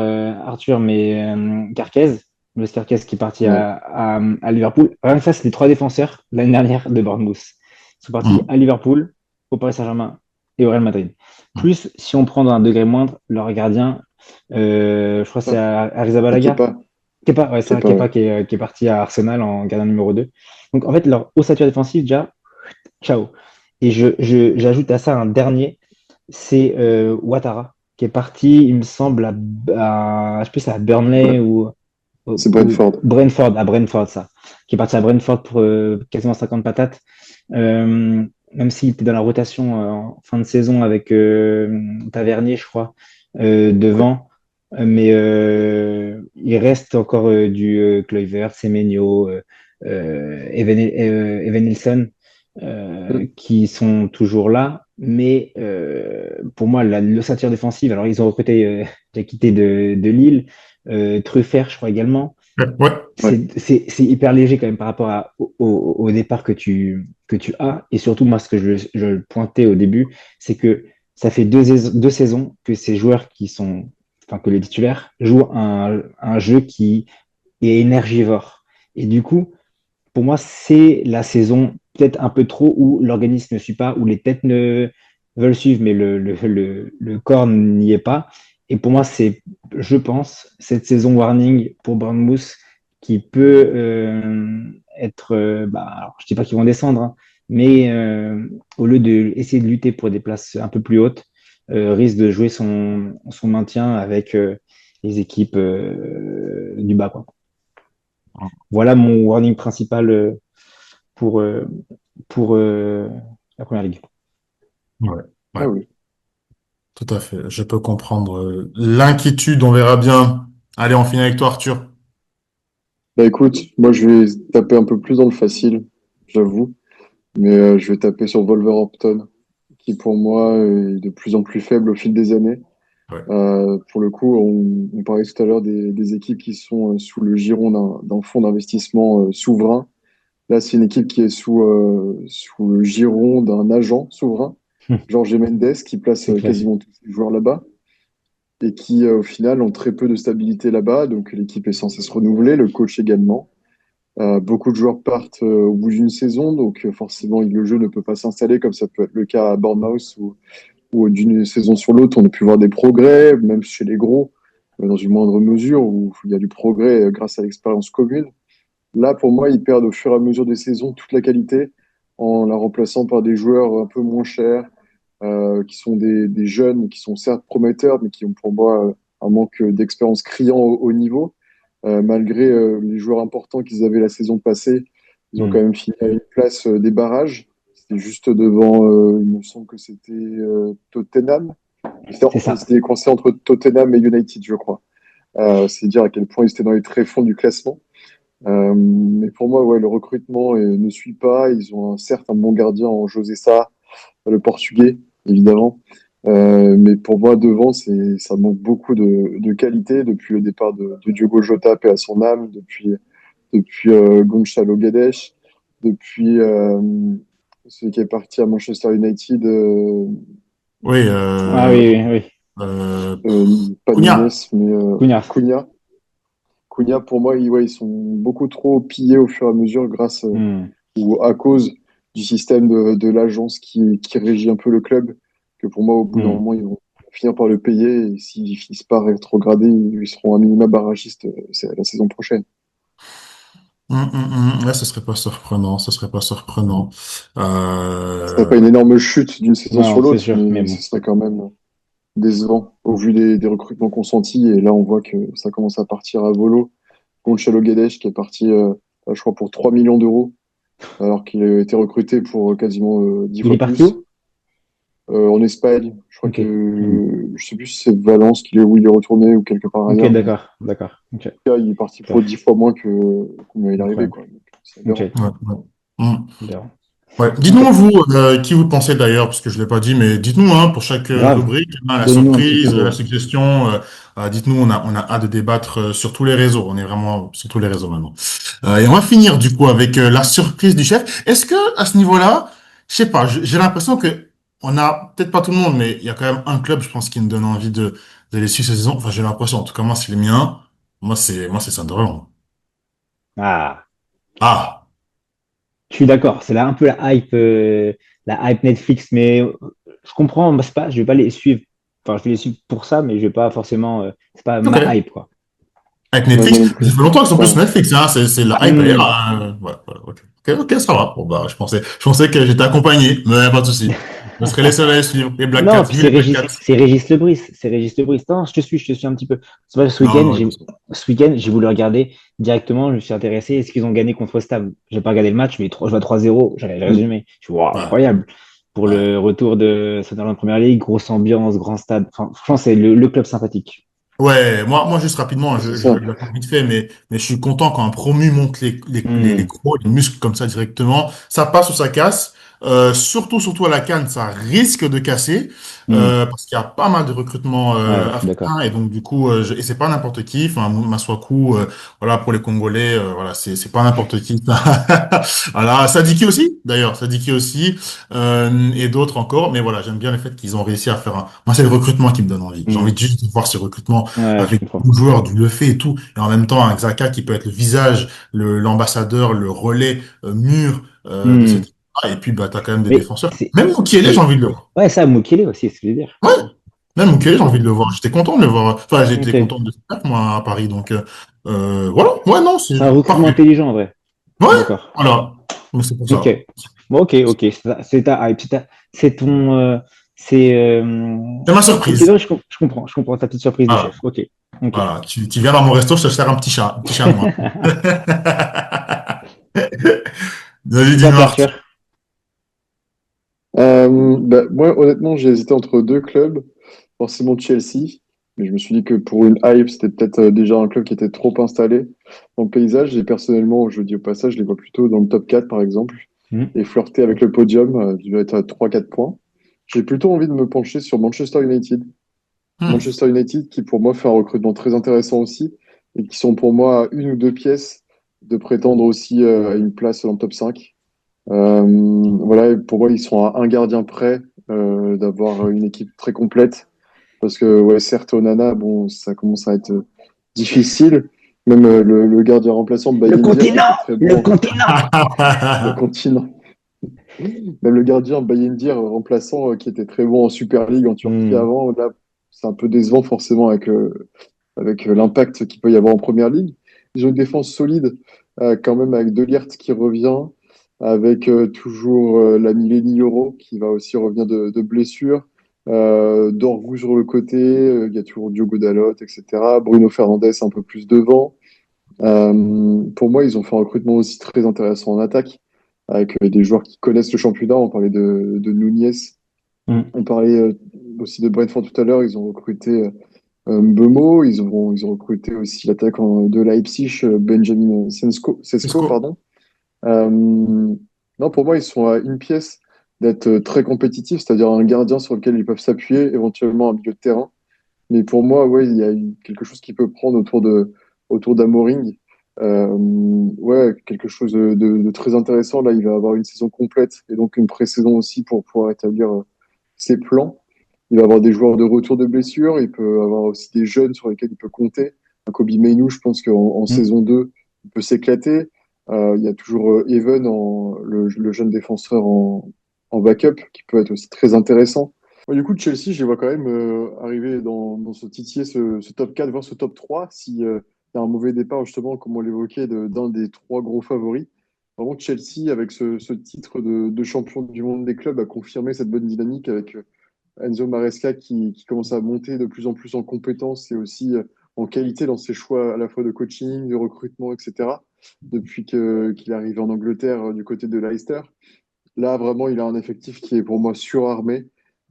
Arthur, mais Carquez, le Carquez qui est parti Ouais. à Liverpool. Rien que ça, c'est les 3 défenseurs l'année dernière de Bournemouth. Ils sont partis Hum, à Liverpool, au Paris Saint-Germain et au Real Madrid. hum. Plus, si on prend dans un degré moindre, leur gardien, je crois que c'est Ah, Arrizabalaga. Kepa. Kepa, ouais, c'est un Kepa, Kepa ouais. qui est parti à Arsenal en gardien numéro 2. Donc, en fait, leur ossature défensive, déjà, ciao. Et j'ajoute à ça un dernier, c'est Ouattara, qui est parti, il me semble, je sais plus, c'est à Burnley C'est ou Brentford. À Brentford, ça. Qui est parti à Brentford pour quasiment 50 patates. Même s'il était dans la rotation en fin de saison avec Tavernier, je crois, devant. Mais il reste encore du Kluivert, Semenyo, Evan Mm. qui sont toujours là. Mais pour moi, l'ossature défensive, alors ils ont recruté, qui a quitté de Lille, Truffert, je crois également. Ouais, ouais. Ouais. C'est hyper léger quand même par rapport au départ que tu as. Et surtout, moi, ce que je pointais au début, c'est que ça fait 2 saisons que ces joueurs enfin, que les titulaires jouent un jeu qui est énergivore. Et du coup, pour moi, c'est la saison peut-être un peu trop où l'organisme ne suit pas, où les têtes ne veulent suivre, mais le corps n'y est pas. Et pour moi, c'est, je pense, cette saison warning pour Bournemouth qui peut être, bah, alors, je dis pas qu'ils vont descendre, hein, mais au lieu d'essayer de lutter pour des places un peu plus hautes, risque de jouer son maintien avec les équipes du bas, quoi. Voilà mon warning principal pour, pour la première ligue. Ouais, ouais, Ah oui. tout à fait. Je peux comprendre l'inquiétude. On verra bien. Allez, on finit avec toi, Arthur. Bah écoute, moi je vais taper un peu plus dans le facile, j'avoue, mais je vais taper sur Wolverhampton, qui pour moi est de plus en plus faible au fil des années. Ouais. Pour le coup, on parlait tout à l'heure des équipes qui sont sous le giron d'un fonds d'investissement souverain. Là, c'est une équipe qui est sous le giron d'un agent souverain, Jorge Mendes, qui place C'est clair. quasiment tous ses joueurs là-bas et qui, au final, ont très peu de stabilité là-bas. Donc, l'équipe est censée se renouveler, le coach également. Beaucoup de joueurs partent au bout d'une saison, donc forcément, le jeu ne peut pas s'installer comme ça peut être le cas à Bournemouth où d'une saison sur l'autre, on a pu voir des progrès, même chez les gros, dans une moindre mesure, où il y a du progrès grâce à l'expérience commune. Là, pour moi, ils perdent au fur et à mesure des saisons toute la qualité en la remplaçant par des joueurs un peu moins chers, qui sont des jeunes, qui sont certes prometteurs, mais qui ont pour moi un manque d'expérience criant au niveau. Malgré les joueurs importants qu'ils avaient la saison passée, ils ont quand Hmm. même fini à une place des barrages. C'était juste devant, il me semble que c'était Tottenham. C'est ça. C'était coincé entre Tottenham et United, je crois. C'est dire à quel point ils étaient dans les tréfonds du classement. Mais pour moi, ouais, le recrutement ne suit pas. Ils ont certes un bon gardien en José Sá, le portugais, évidemment. Mais pour moi, devant, ça manque beaucoup de qualité depuis le départ de Diogo Jota, paix à son âme, depuis Gonçalo Guedes, depuis celui qui est parti à Manchester United, Oui, Ah oui, oui, oui. euh, pas Nunes, Cunha. mais Cunha. Cunha. Cunha, pour moi, ouais, ils sont beaucoup trop pillés au fur et à mesure grâce Hmm. ou à cause du système de l'agence qui régit un peu le club, que pour moi, au bout d'un Hmm. moment, ils vont finir par le payer. Et s'ils finissent pas rétrogradés, ils seront un minima barragistes c'est la saison prochaine. Ouais, ce serait pas surprenant, ce serait pas surprenant. Ce serait Euh, pas une énorme chute d'une saison Non, sur c'est l'autre, sûr, mais mais bon. ce serait quand même décevant au vu des recrutements consentis. Et là, on voit que ça commence à partir à volo. Gonçalo Guedes qui est parti, je crois, pour 3 millions d'euros, alors qu'il a été recruté pour quasiment 10 Il est fois parti plus. où? En Espagne, je crois Ok. Hmm. je sais plus si c'est Valence où il est retourné ou quelque part Ok, ailleurs, mais en tout d'accord, d'accord. Ok, cas, il est parti pour clair. 10 fois moins que combien il est arrivé, Incroyable. quoi. Donc, c'est Ok, aberrant. ouais, ouais. Mm. aberrant. Ouais. Ok, Dites-nous, vous, qui vous pensez d'ailleurs, parce que je l'ai pas dit, mais dites-nous, hein, pour chaque grave. rubrique, hein, la Donnez-nous un petit surprise, la topo. suggestion, dites-nous, on a hâte de débattre sur tous les réseaux. On est vraiment sur tous les réseaux maintenant. Et on va finir, du coup, avec la surprise du chef. Est-ce que, à ce niveau-là, je sais pas, j'ai l'impression que on a, peut-être pas tout le monde, mais il y a quand même un club, je pense, qui me donne envie de les suivre cette saison. Enfin, j'ai l'impression, en tout cas, moi, c'est le mien. Moi, c'est Sunderland. Ah, Ah! je suis d'accord. C'est là un peu la hype Netflix, mais je comprends. Bah, c'est pas, je vais pas les suivre. Enfin, je vais les suivre pour ça, mais je vais pas forcément. C'est pas ma Ok. hype, quoi. Avec Ouais, moi Netflix, non ça plus. fait longtemps qu'ils sont plus sur Enfin, Netflix, hein. C'est la hype est Hmm. là, hein. Ouais, ouais, ok. Ok, ça va. Bon, bah, je pensais que j'étais accompagné, mais pas de souci. Je serai les seuls à les suivre. Et Black Cat, Non, puis vive les Black Cats. C'est Régis Lebris. C'est Régis Lebris. Non, je te suis un petit peu. C'est vrai, Non, non, je sais. ce week-end, j'ai voulu regarder directement. Je me suis intéressé. Est-ce qu'ils ont gagné contre West Ham? J'ai pas regardé le match, mais je vois 3-0. J'avais le mm, résumé. Je suis wow, Ouais, incroyable. Pour ouais. le retour de Sunderland Première Ligue, grosse ambiance, grand stade. Enfin, franchement, c'est le club sympathique. Ouais, moi, juste rapidement, c'est je ça. le raconte vite fait, mais je suis content quand un promu monte les Hmm, crocs, les muscles comme ça directement. Ça passe ou ça casse. Surtout à la CAN, ça risque de casser, hmm. parce qu'il y a pas mal de recrutements Ouais, je suis africains, d'accord. et donc du coup, et c'est pas n'importe qui. Enfin, Maswaku, voilà, pour les Congolais, voilà, c'est pas n'importe qui. Voilà, Sadiki aussi, d'ailleurs, Sadiki aussi, et d'autres encore. Mais voilà, j'aime bien le fait qu'ils ont réussi à faire un. Moi, c'est le recrutement qui me donne envie. J'ai Hmm. envie juste de voir ce recrutement Ouais, je avec comprends. beaucoup de joueurs, du Lefebvre et tout, et en même temps un Xhaka qui peut être le visage, l'ambassadeur, le relais mûr de cette Hmm. équipe. Et puis bah t'as quand même des Mais défenseurs. Même Mukiele, j'ai c'est, envie de le voir. ouais, ça, Mukele aussi, c'est ce que je veux dire. Ouais, même Mukiele, j'ai envie de le voir. J'étais content de le voir. Enfin, j'étais Ok. content de ce faire moi à Paris. Donc voilà. Ouais, non, c'est C'est un recrutement parfait. intelligent, en vrai. Je Ouais, suis d'accord. voilà. Donc c'est pour Ok. ça. Bon, ok, c'est ta hype, c'est ton, c'est, C'est ma ok, surprise. donc je comprends ta petite surprise de Voilà. chef. Ok, ok. Voilà. Tu viens dans mon resto, je te sers un petit chat noir. Vas-y, Toi, dis-moi, Arthur. Arthur. Bah, moi, honnêtement, j'ai hésité entre deux clubs. Forcément Chelsea, mais je me suis dit que pour une hype, c'était peut-être déjà un club qui était trop installé dans le paysage. Et personnellement, je le dis au passage, je les vois plutôt dans le top 4, par exemple, Hmm, et flirter avec le podium, qui doit être à 3-4 points. J'ai plutôt envie de me pencher sur Manchester United. Hmm. Manchester United, qui pour moi fait un recrutement très intéressant aussi, et qui sont pour moi à une ou deux pièces de prétendre aussi à une place dans le top 5. Voilà, et pour moi, ils sont à un gardien près d'avoir une équipe très complète. Parce que, ouais, certes, Onana, bon, ça commence à être difficile. Même le gardien remplaçant, Le Bayendir, qui était continent! très Le bon, continent! le continent. Même le gardien Bayendir, remplaçant, qui était très bon en Super League en Turquie Hmm, avant, là, c'est un peu décevant forcément avec l'impact qu'il peut y avoir en Première Ligue. Ils ont une défense solide, quand même, avec De Ligt qui revient, avec toujours l'ami Lenny Yoro qui va aussi revenir de blessure. Dorgu sur le côté, il y a toujours Diogo Dalot, etc. Bruno Fernandes un peu plus devant. Pour moi, ils ont fait un recrutement aussi très intéressant en attaque, avec des joueurs qui connaissent le championnat. On parlait de Nunez, hmm. on parlait aussi de Brentford tout à l'heure. Ils ont recruté Mbeumo, ils ont recruté aussi l'attaquant de Leipzig, Benjamin Sesko, Isco. pardon. Euh, non, pour moi, ils sont à une pièce d'être très compétitifs, c'est-à-dire un gardien sur lequel ils peuvent s'appuyer, éventuellement un milieu de terrain. Mais pour moi, ouais, il y a quelque chose qui peut prendre autour d'Amorim. Ouais, quelque chose de très intéressant. Là, il va avoir une saison complète et donc une pré-saison aussi pour pouvoir établir ses plans. Il va avoir des joueurs de retour de blessure. Il peut avoir aussi des jeunes sur lesquels il peut compter. Un Kobe Mainoo, je pense qu'en Hmm. saison 2 il peut s'éclater. Il y a toujours Even, le jeune défenseur en backup, qui peut être aussi très intéressant. Ouais, du coup, Chelsea, je les vois quand même arriver dans ce titiller, ce top 4 voire ce top 3 si, y a un mauvais départ, justement, comme on l'évoquait, d'un des trois gros favoris. Vraiment, Chelsea, avec ce titre de champion du monde des clubs, a confirmé cette bonne dynamique avec Enzo Maresca qui commence à monter de plus en plus en compétences et aussi en qualité dans ses choix à la fois de coaching, de recrutement, etc. Depuis qu'il est arrivé en Angleterre du côté de Leicester. Là, vraiment, il a un effectif qui est pour moi surarmé,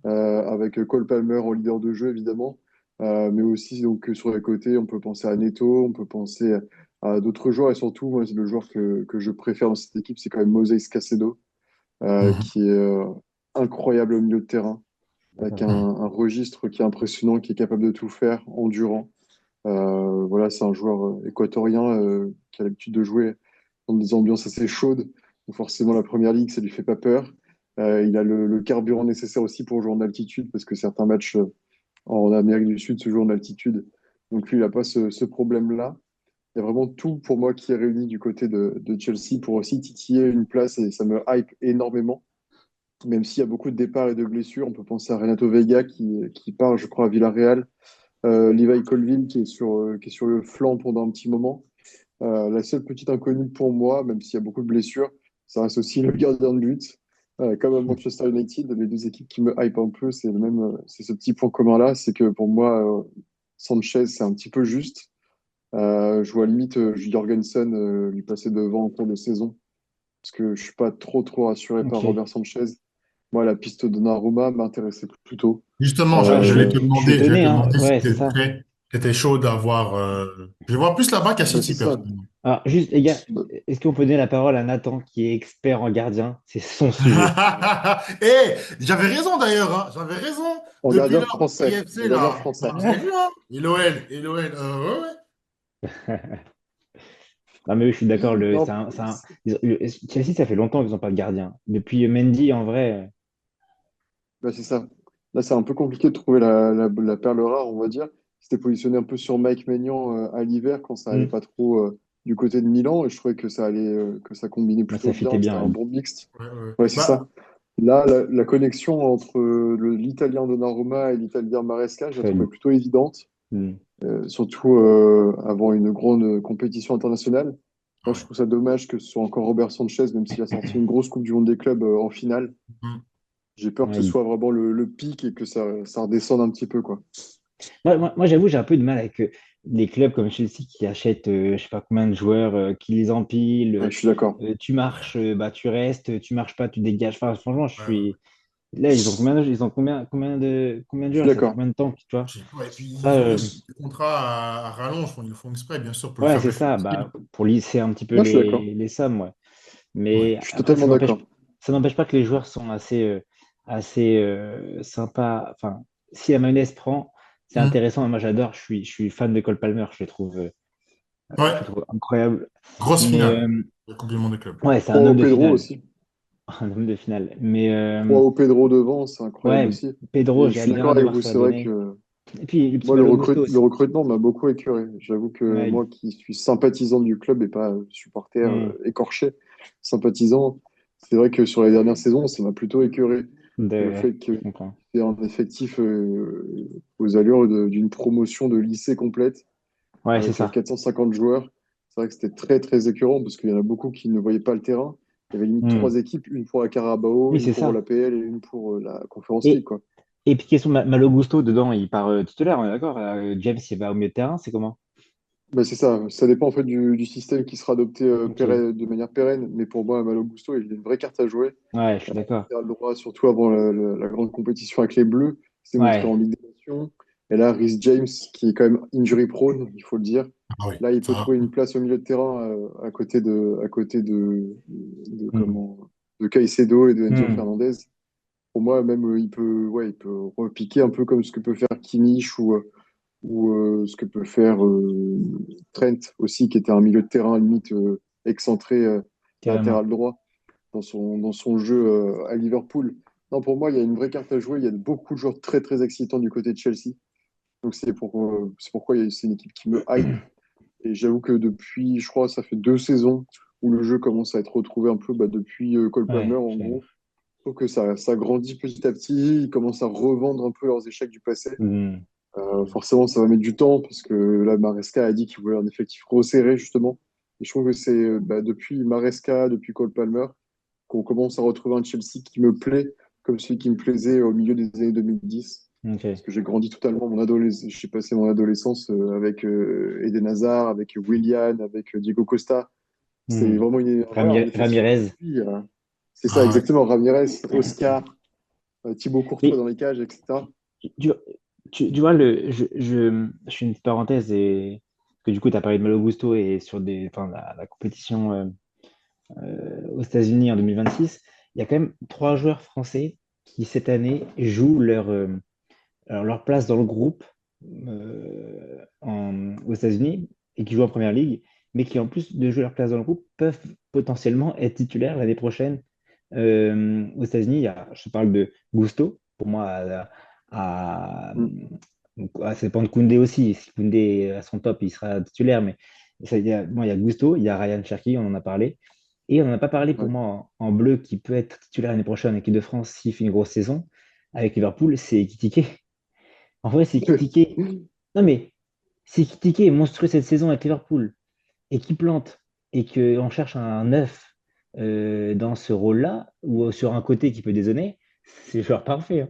avec Cole Palmer en leader de jeu, évidemment, mais aussi donc, sur les côtés, on peut penser à Neto, on peut penser à d'autres joueurs, et surtout, moi, le joueur que je préfère dans cette équipe, c'est quand même Moisés Caicedo, Mhm. qui est incroyable au milieu de terrain, avec Mhm. un registre qui est impressionnant, qui est capable de tout faire, endurant. Voilà, c'est un joueur équatorien qui a l'habitude de jouer dans des ambiances assez chaudes. Donc forcément, la première ligue, ça lui fait pas peur. Il a le carburant nécessaire aussi pour jouer en altitude, parce que certains matchs en Amérique du Sud se jouent en altitude. Donc lui, il n'a pas ce problème-là. Il y a vraiment tout pour moi qui est réuni du côté de Chelsea pour aussi titiller une place et ça me hype énormément. Même s'il y a beaucoup de départs et de blessures, on peut penser à Renato Veiga qui part, je crois, à Villarreal. Levi Colville qui est sur le flanc pendant un petit moment. La seule petite inconnue pour moi, même s'il y a beaucoup de blessures, ça reste aussi le gardien de but. Comme à Manchester United, les deux équipes qui me hype un peu, c'est le même, c'est ce petit point commun-là, c'est que pour moi, Sanchez, c'est un petit peu juste. Je vois limite Jorgensen lui passer devant en cours de saison, parce que je suis pas trop rassuré par Ok. Robert Sanchez. Moi, la piste de Donnarumma m'intéressait plutôt. Justement, Ouais, Euh, je suis j'allais étonné, te hein. demander si Ouais, c'est ça. t'étais chaud d'avoir. Je vois plus là-bas qu'à bah, c'est City, ça. personnellement. Alors, juste, les gars, Bah, est-ce qu'on peut donner la parole à Nathan, qui est expert en gardien? C'est son sujet. J'avais raison d'ailleurs, hein. J'avais raison. en Depuis gardien leur français. IFC, En gardien là. français. Vous avez vu, hein? Et l'OL, ouais, ouais. Non, mais oui, je suis d'accord. Non, Chelsea, ça fait longtemps qu'ils n'ont pas de gardien. Depuis Mendy, en vrai. bah, c'est ça. Là, c'est un peu compliqué de trouver la perle rare, on va dire. C'était positionné un peu sur Mike Maignan à l'hiver quand ça allait Hmm. pas trop du côté de Milan et je trouvais que ça allait, que ça combinait Ouais, ça plutôt fitait bien. C'était bien. un Ouais. bon mixte. Ouais, ouais. Ouais, c'est Bah, ça. Là, la connexion entre l'Italien Donnarumma et l'Italien Maresca, je la trouvais Fun. plutôt évidente, Hmm. surtout avant une grande compétition internationale. Moi, Ah je ouais. trouve ça dommage que ce soit encore Robert Sanchez, même s'il a sorti une grosse Coupe du Monde des clubs en finale. Mm. J'ai peur que Ouais, ce soit vraiment le pic et que ça redescende un petit peu, quoi. moi, j'avoue, j'ai un peu de mal avec les clubs comme Chelsea qui achètent je sais pas combien de joueurs, qui les empilent. Ouais, je suis d'accord. Tu marches, bah, tu restes, tu marches pas, tu dégages. Enfin, franchement, je Ouais, ouais. suis. Là, ils ont combien de Je suis joueurs? Ça fait d'accord. combien de temps, tu vois? Je sais pas. Et puis, Ça, ils ont aussi des contrats à rallonge. Ils le font exprès, bien sûr, pour le ouais, faire c'est plus ça, facile. bah, pour lisser un petit peu Non, je suis d'accord. les sommes, ouais. Ouais. Mais Je suis après, totalement d'accord. ça n'empêche pas que les joueurs sont assez sympas. Enfin, si la mayonnaise prend, c'est Mm. intéressant. Moi, j'adore. Je suis fan de Cole Palmer. Je le Ouais. trouve incroyable. Grosse Mais finale. Le Coupe du Monde des clubs. ouais, c'est un 3 homme au de Pedro finale. aussi. Un homme de finale. Mais 3 au Pedro devant, c'est incroyable ouais, aussi. Pedro, Et je suis j'ai bien d'accord hâte de avec voir vous, ce que ça va c'est vrai donner. que Et puis, le petit moi, Malo Gusto le aussi. recrutement m'a beaucoup écœuré. J'avoue que Ouais. moi qui suis sympathisant du club et pas supporter Hmm. écorché, sympathisant, c'est vrai que sur les dernières saisons, ça m'a plutôt écœuré. Le fait Je qu'il comprends. y ait un effectif aux allures d'une promotion de lycée complète Ouais, c'est avec ça. 450 joueurs. C'est vrai que c'était très, très écœurant parce qu'il y en a beaucoup qui ne voyaient pas le terrain. Il y avait limite Hmm. 3 équipes, une pour la Carabao, Oui, une c'est pour ça. l'APL et une pour la Conference League, Et, quoi. et puis, question Malo Gusto, dedans, il part titulaire, on est d'accord? James, il va au milieu de terrain, c'est comment? Bah, c'est ça, ça dépend en fait du système qui sera adopté Ok. de manière pérenne, mais pour moi, Malo Gusto, il a une vraie carte à jouer. Ouais, je suis d'accord. Il a le droit, surtout avant la grande compétition avec les Bleus, s'est montré en Ouais, Ligue des Nations. Et là, Rhys James, qui est quand même injury prone, il faut le dire. Ah oui. Là, il peut Ça. trouver une place au milieu de terrain à côté de, hmm. comment, de Caicedo et de Enzo Hmm. Fernandez. Pour moi, même, il peut repiquer un peu comme ce que peut faire Kimmich ou ce que peut faire Trent aussi, qui était un milieu de terrain limite excentré Carrément. latéral droit dans son jeu à Liverpool. Non, pour moi, il y a une vraie carte à jouer. Il y a beaucoup de joueurs très, très excitants du côté de Chelsea. Donc, c'est pourquoi c'est une équipe qui me hype. Et j'avoue que depuis, je crois, ça fait 2 saisons où le jeu commence à être retrouvé un peu bah, depuis Cole Palmer, Ouais, en gros. Je trouve que ça grandit petit à petit. Ils commencent à revendre un peu leurs échecs du passé. hmm. Forcément, ça va mettre du temps parce que là, Maresca a dit qu'il voulait un effectif resserré, justement. Et je trouve que c'est bah, depuis Maresca, depuis Cole Palmer, qu'on commence à retrouver un Chelsea qui me plaît, comme celui qui me plaisait au milieu des années 2010. Parce Ok. que j'ai grandi totalement mon adolescence. J'ai passé mon adolescence avec Eden Hazard, avec Willian, avec Diego Costa. C'est Hmm. vraiment voilà, un effectif Ramirez. aujourd'hui. C'est ça, Ah ouais. exactement. Ramirez, Oscar, Thibaut Courtois Mais dans les cages, etc. tu, tu vois, je fais une petite parenthèse et que du coup, tu as parlé de Malo Gusto et sur enfin, la compétition aux États-Unis en 2026. Il y a quand même trois joueurs français qui, cette année, jouent alors, leur place dans le groupe aux États-Unis et qui jouent en première ligue, mais qui, en plus de jouer leur place dans le groupe, peuvent potentiellement être titulaires l'année prochaine aux États-Unis. Je te parle de Gusto, pour moi, Mm. ça dépend de Koundé aussi. Si Koundé est à son top, il sera titulaire, mais bon, il y a Gusto, il y a Ryan Cherki, on en a parlé. Et on n'en a pas parlé pour Ouais. moi en bleu qui peut être titulaire l'année prochaine en équipe de France s'il fait une grosse saison avec Liverpool, c'est Ekitike. En vrai, c'est Ekitike. Non, mais si Ekitike est monstrueux cette saison avec Liverpool et qu'il plante et qu'on cherche un neuf dans ce rôle-là ou sur un côté qui peut dézonner, c'est le joueur parfait, hein.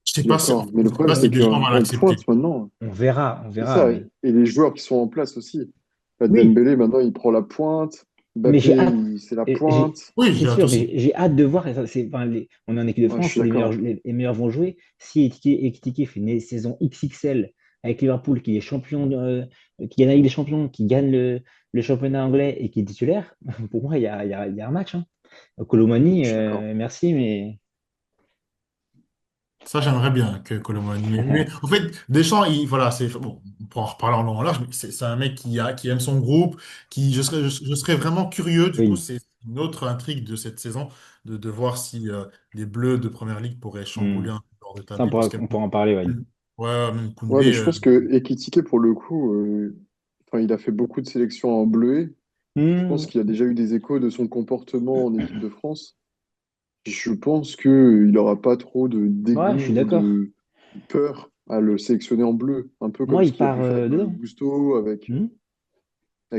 Je sais pas si, D'accord. Mais le je sais problème, pas si c'est les gens vont qu'on l'accepter. pointe maintenant. On C'est verra, ça. mais Et les joueurs qui sont en place aussi. Là, oui, Dembélé, maintenant, il prend la pointe. mais j'ai Mbappé, hâte. c'est la J'ai, pointe. Oui, c'est j'ai hâte sûr, mais aussi. j'ai hâte de voir. Et ça, enfin, on est en équipe de Ouais, je France, suis les meilleurs, d'accord. les meilleurs vont jouer. Si Ekitike fait une saison XXL avec Liverpool, qui est champion, qui gagne la Ligue des Champions, qui gagne le championnat anglais et qui est titulaire, pour moi, il y a un match, hein. Colomani, Je suis d'accord. merci, mais Ça, j'aimerais bien que Colomani. Mais en fait, Deschamps, voilà, bon, on pourra en reparler en long et en large, mais c'est un mec qui aime son groupe, je serais vraiment curieux. Du coup, oui. c'est une autre intrigue de cette saison, de voir si les Bleus de Première Ligue pourraient Hmm. chambouler un peu leur Ça, établi, parce que on pourra en parler, oui. ouais, même Ouais, mais Koundé, je pense que Ekitike, pour le coup, enfin, il a fait beaucoup de sélections en bleuet. Je pense Hmm. qu'il a déjà eu des échos de son comportement en équipe de France. Je pense qu'il n'aura pas trop de Ouais, je suis dégoût ou d'accord. de peur à le sélectionner en bleu. Un peu comme Moi, ce il qu'il a part pu faire avec Malo dedans. Gusto, Hmm. avec mhm.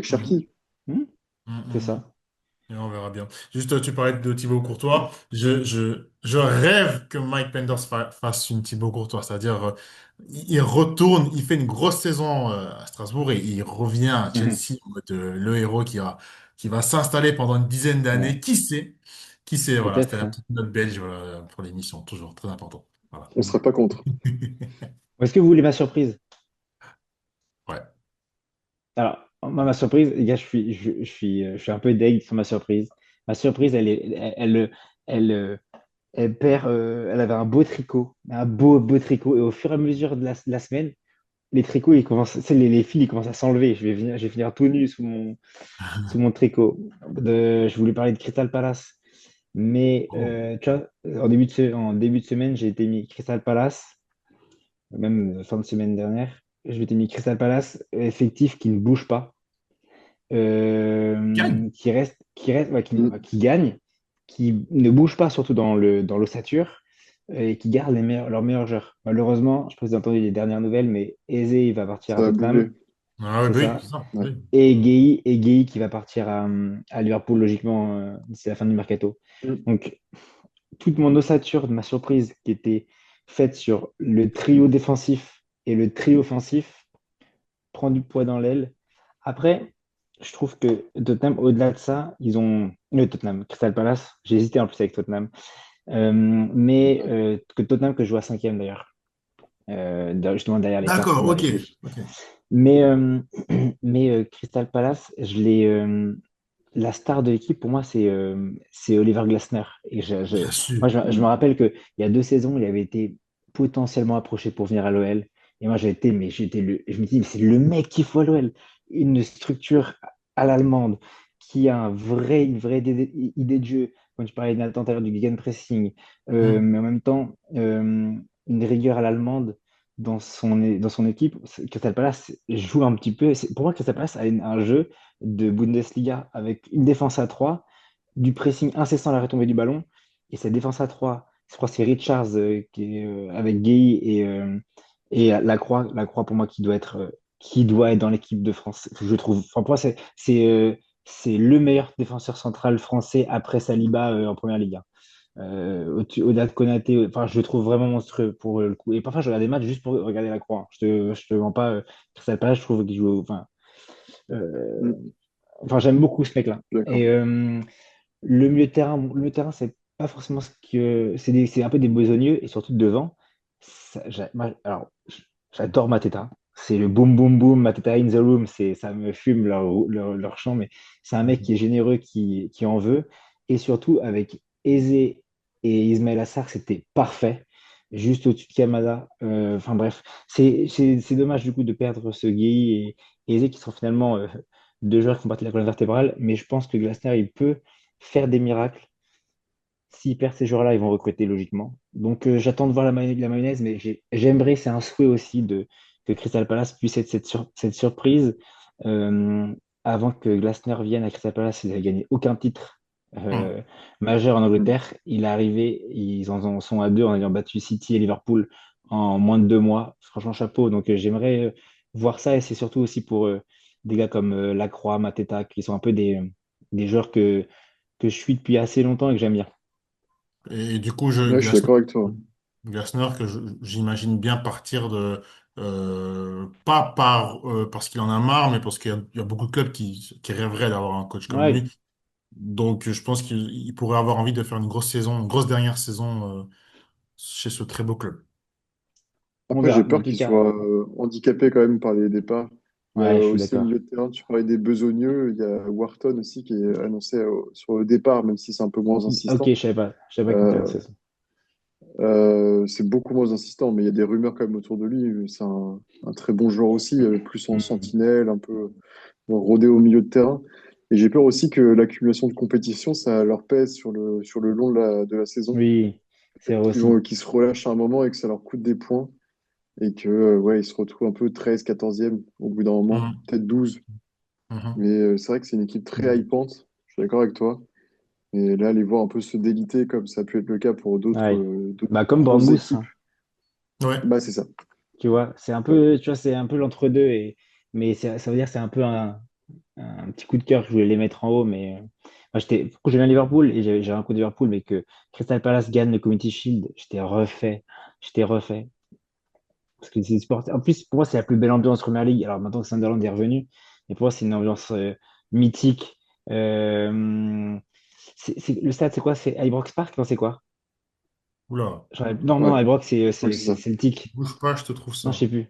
Cherki. Hmm, Mm, c'est mm, mm. ça. Et on verra bien. Juste, tu parlais de Thibaut Courtois. Je rêve que Mike Penders fasse une Thibaut Courtois. C'est-à-dire, il retourne, il fait une grosse saison à Strasbourg et il revient à Mhm. Chelsea en mode le héros qui va s'installer pendant une dizaine d'années. Ouais, Qui sait? Qui sait? Voilà, c'était peut-être, la hein. petite note belge voilà, pour l'émission. Toujours très important. Voilà. On serait pas contre. Est-ce que vous voulez ma surprise? Ouais. Alors, moi, ma surprise, les gars, je suis un peu deg sur ma surprise. Ma surprise, elle perd, elle avait un beau tricot, un beau tricot. Et au fur et à mesure de la semaine, les tricots, ils commencent, tu sais, les fils, ils commencent à s'enlever. Je vais finir tout nu sous mon tricot. Je voulais parler de Crystal Palace. Mais, Oh. tu vois, en début de semaine, j'ai été mis Crystal Palace, même fin de semaine dernière. Je m'étais mis Crystal Palace, effectif qui ne bouge pas, Gagne. Mm. qui gagne, qui ne bouge pas, surtout dans l'ossature, et qui garde leurs meilleurs joueurs. Malheureusement, je ne sais pas si vous avez entendu les dernières nouvelles, mais Eze, il va partir à Ça a Tottenham, bougé. Ah ouais, c'est bah oui, ça. c'est ça. Ouais. Oui. Et Gueye qui va partir à Liverpool, logiquement, d'ici la fin du mercato. Mm. Donc, toute mon ossature de ma surprise qui était faite sur le trio défensif et le trio offensif prend du poids dans l'aile. Après, je trouve que Tottenham, au-delà de ça, ils ont. Le Tottenham, Crystal Palace, j'ai hésité en plus avec Tottenham. Que Tottenham, que je joue à cinquième d'ailleurs, justement derrière les quatre D'accord, pour ok. aller. Ok. Mais, euh, Crystal Palace, la star de l'équipe, pour moi, c'est Oliver Glasner. Bien sûr. Moi, je me Mm. rappelle qu'il y a 2 saisons, il avait été potentiellement approché pour venir à l'OL. Et moi, je me dis, mais c'est le mec qu'il faut à l'OL. Une structure à l'allemande, qui a une vraie idée de jeu. Quand tu parlais de l'intérieur du gegenpressing, Mm. mais en même temps, une rigueur à l'allemande dans son équipe. Crystal Palace joue un petit peu. Pour moi, Crystal Palace a un jeu de Bundesliga avec une défense à 3, du pressing incessant à la retombée du ballon. Et cette défense à 3, je crois que c'est Richards qui est, avec Gueye et Lacroix pour moi qui doit être dans l'équipe de France. Je trouve. Enfin, pour moi, c'est le meilleur défenseur central français après Saliba en première ligue, hein. Au-delà de Konaté, enfin, je le trouve vraiment monstrueux pour le coup. Et parfois, je regarde des matchs juste pour regarder la croix, hein. Je te mens pas. Crystal Palace, je trouve qu'il joue. Euh, Mm. j'aime beaucoup ce mec-là. D'accord. Et le milieu de terrain, c'est pas forcément ce que. C'est un peu des besogneux et surtout devant. Alors, j'adore Mateta. C'est le boom boom boom, Mateta in the room. Ça me fume leur chant, mais c'est un mec qui est généreux, qui en veut. Et surtout, avec Eze et Ismaël Assar, c'était parfait. Juste au-dessus de Kamada. Enfin bref, c'est dommage du coup de perdre ce Gueye et Eze qui sont finalement deux joueurs qui font partie de la colonne vertébrale. Mais je pense que Glasner, il peut faire des miracles. S'ils perdent ces joueurs-là, ils vont recruter logiquement. Donc j'attends de voir la mayonnaise, mais j'aimerais, c'est un souhait aussi que Crystal Palace puisse être cette surprise. Euh, Avant que Glasner vienne à Crystal Palace, ils n'avaient gagné aucun titre Mm. majeur en Mm. Angleterre. Il est arrivé, ils en sont à deux en ayant battu City et Liverpool en moins de 2 mois. Franchement, chapeau. Donc j'aimerais voir ça, et c'est surtout aussi pour des gars comme Lacroix, Mateta, qui sont un peu des joueurs que je suis depuis assez longtemps et que j'aime bien. Et du coup, Ouais, je suis d'accord avec toi. Glasner, j'imagine bien partir pas parce qu'il en a marre, mais parce qu'il y a beaucoup de clubs qui rêveraient d'avoir un coach comme Ouais, lui. Donc, je pense qu'il pourrait avoir envie de faire une grosse saison, une grosse dernière saison, chez ce très beau club. on Après, j'ai verra. Mais en peur tout qu'il cas, soit handicapé quand même par les départs. Il y a ouais, je suis aussi au d'accord. milieu de terrain, tu parlais des besogneux, il y a Wharton aussi qui est annoncé sur le départ, même si c'est un peu moins Ok, insistant. je savais pas qu'il était Euh, annoncé ça. c'est beaucoup moins insistant, mais il y a des rumeurs quand même autour de lui. C'est un très bon joueur aussi, plus en Hmm. sentinelle, un peu rodé au milieu de terrain. Et j'ai peur aussi que l'accumulation de compétition, ça leur pèse sur le long de la saison, Oui, c'est vrai aussi. qu'ils se relâchent à un moment et que ça leur coûte des points et que ouais, ils se retrouvent un peu 13, 14e au bout d'un moment, Mhm. peut-être 12. Mhm. Mais c'est vrai que c'est une équipe très hypante, je suis d'accord avec toi. Et là, les voir un peu se déliter comme ça a pu être le cas pour Ouais. d'autres Bah, comme grosses Bournemouth, équipes, hein. Ouais. bah c'est ça. Tu vois, c'est un Ouais. peu, tu vois, c'est un peu l'entre-deux, mais ça veut dire que c'est un peu un petit coup de cœur que je voulais les mettre en haut, mais moi, pourquoi j'aime bien Liverpool et j'avais un coup de Liverpool, mais que Crystal Palace gagne le Community Shield, j'étais refait. J'étais refait. Parce que c'est des supporters. En plus, pour moi, c'est la plus belle ambiance Première Ligue. Alors maintenant que Sunderland est revenu, mais pour moi, c'est une ambiance mythique. Euh, le stade, c'est quoi? C'est Ibrox Park? Non, c'est quoi? Oula, Non, Ouais, non, Ibrox, je crois que c'est c'est ça. Celtic. bouge pas, je te trouve Non, je ça. sais plus.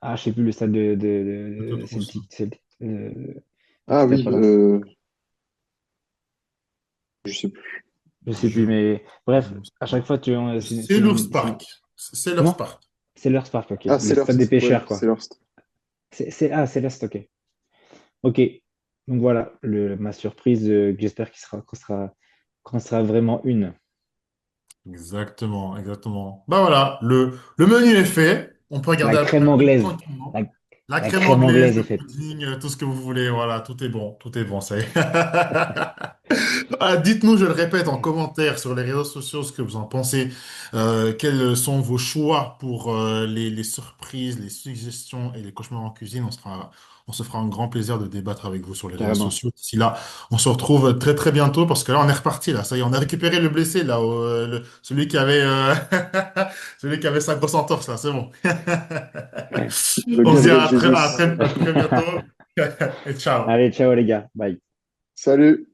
Ah, je sais plus le stade Je te de trouve ça. Celtic. Ah Crystal oui, Palace. je sais plus. Je sais Je... plus, mais bref, à chaque fois, C'est leur Spark. C'est leur Comment? Spark. Sellers Park, ok. Ah, Le stade des Selhurst, ouais, pêcheurs, quoi. Selhurst. Céleste, ok. Ok. Donc voilà, ma surprise, que j'espère qu'on sera vraiment une. Exactement, exactement. Bah voilà, le menu est fait. On peut La regarder la crème première ligue anglaise. tranquillement. La, La la crème crème anglaise, anglaise le est faite. pudding, tout ce que vous voulez, voilà, tout est bon, ça y est. Ah, dites-nous, je le répète, en commentaire sur les réseaux sociaux ce que vous en pensez. Quels sont vos choix pour les surprises, les suggestions et les cauchemars en cuisine. On se fera un grand plaisir de débattre avec vous sur les réseaux Carrément. sociaux. D'ici là, on se retrouve très très bientôt parce que là, on est reparti là. Ça y est, on a récupéré le blessé là, celui qui avait celui qui avait sa grosse entorse là. C'est bon. Le On se dit Gabriel à Jesus. très bientôt et ciao. Allez, ciao les gars. Bye. Salut!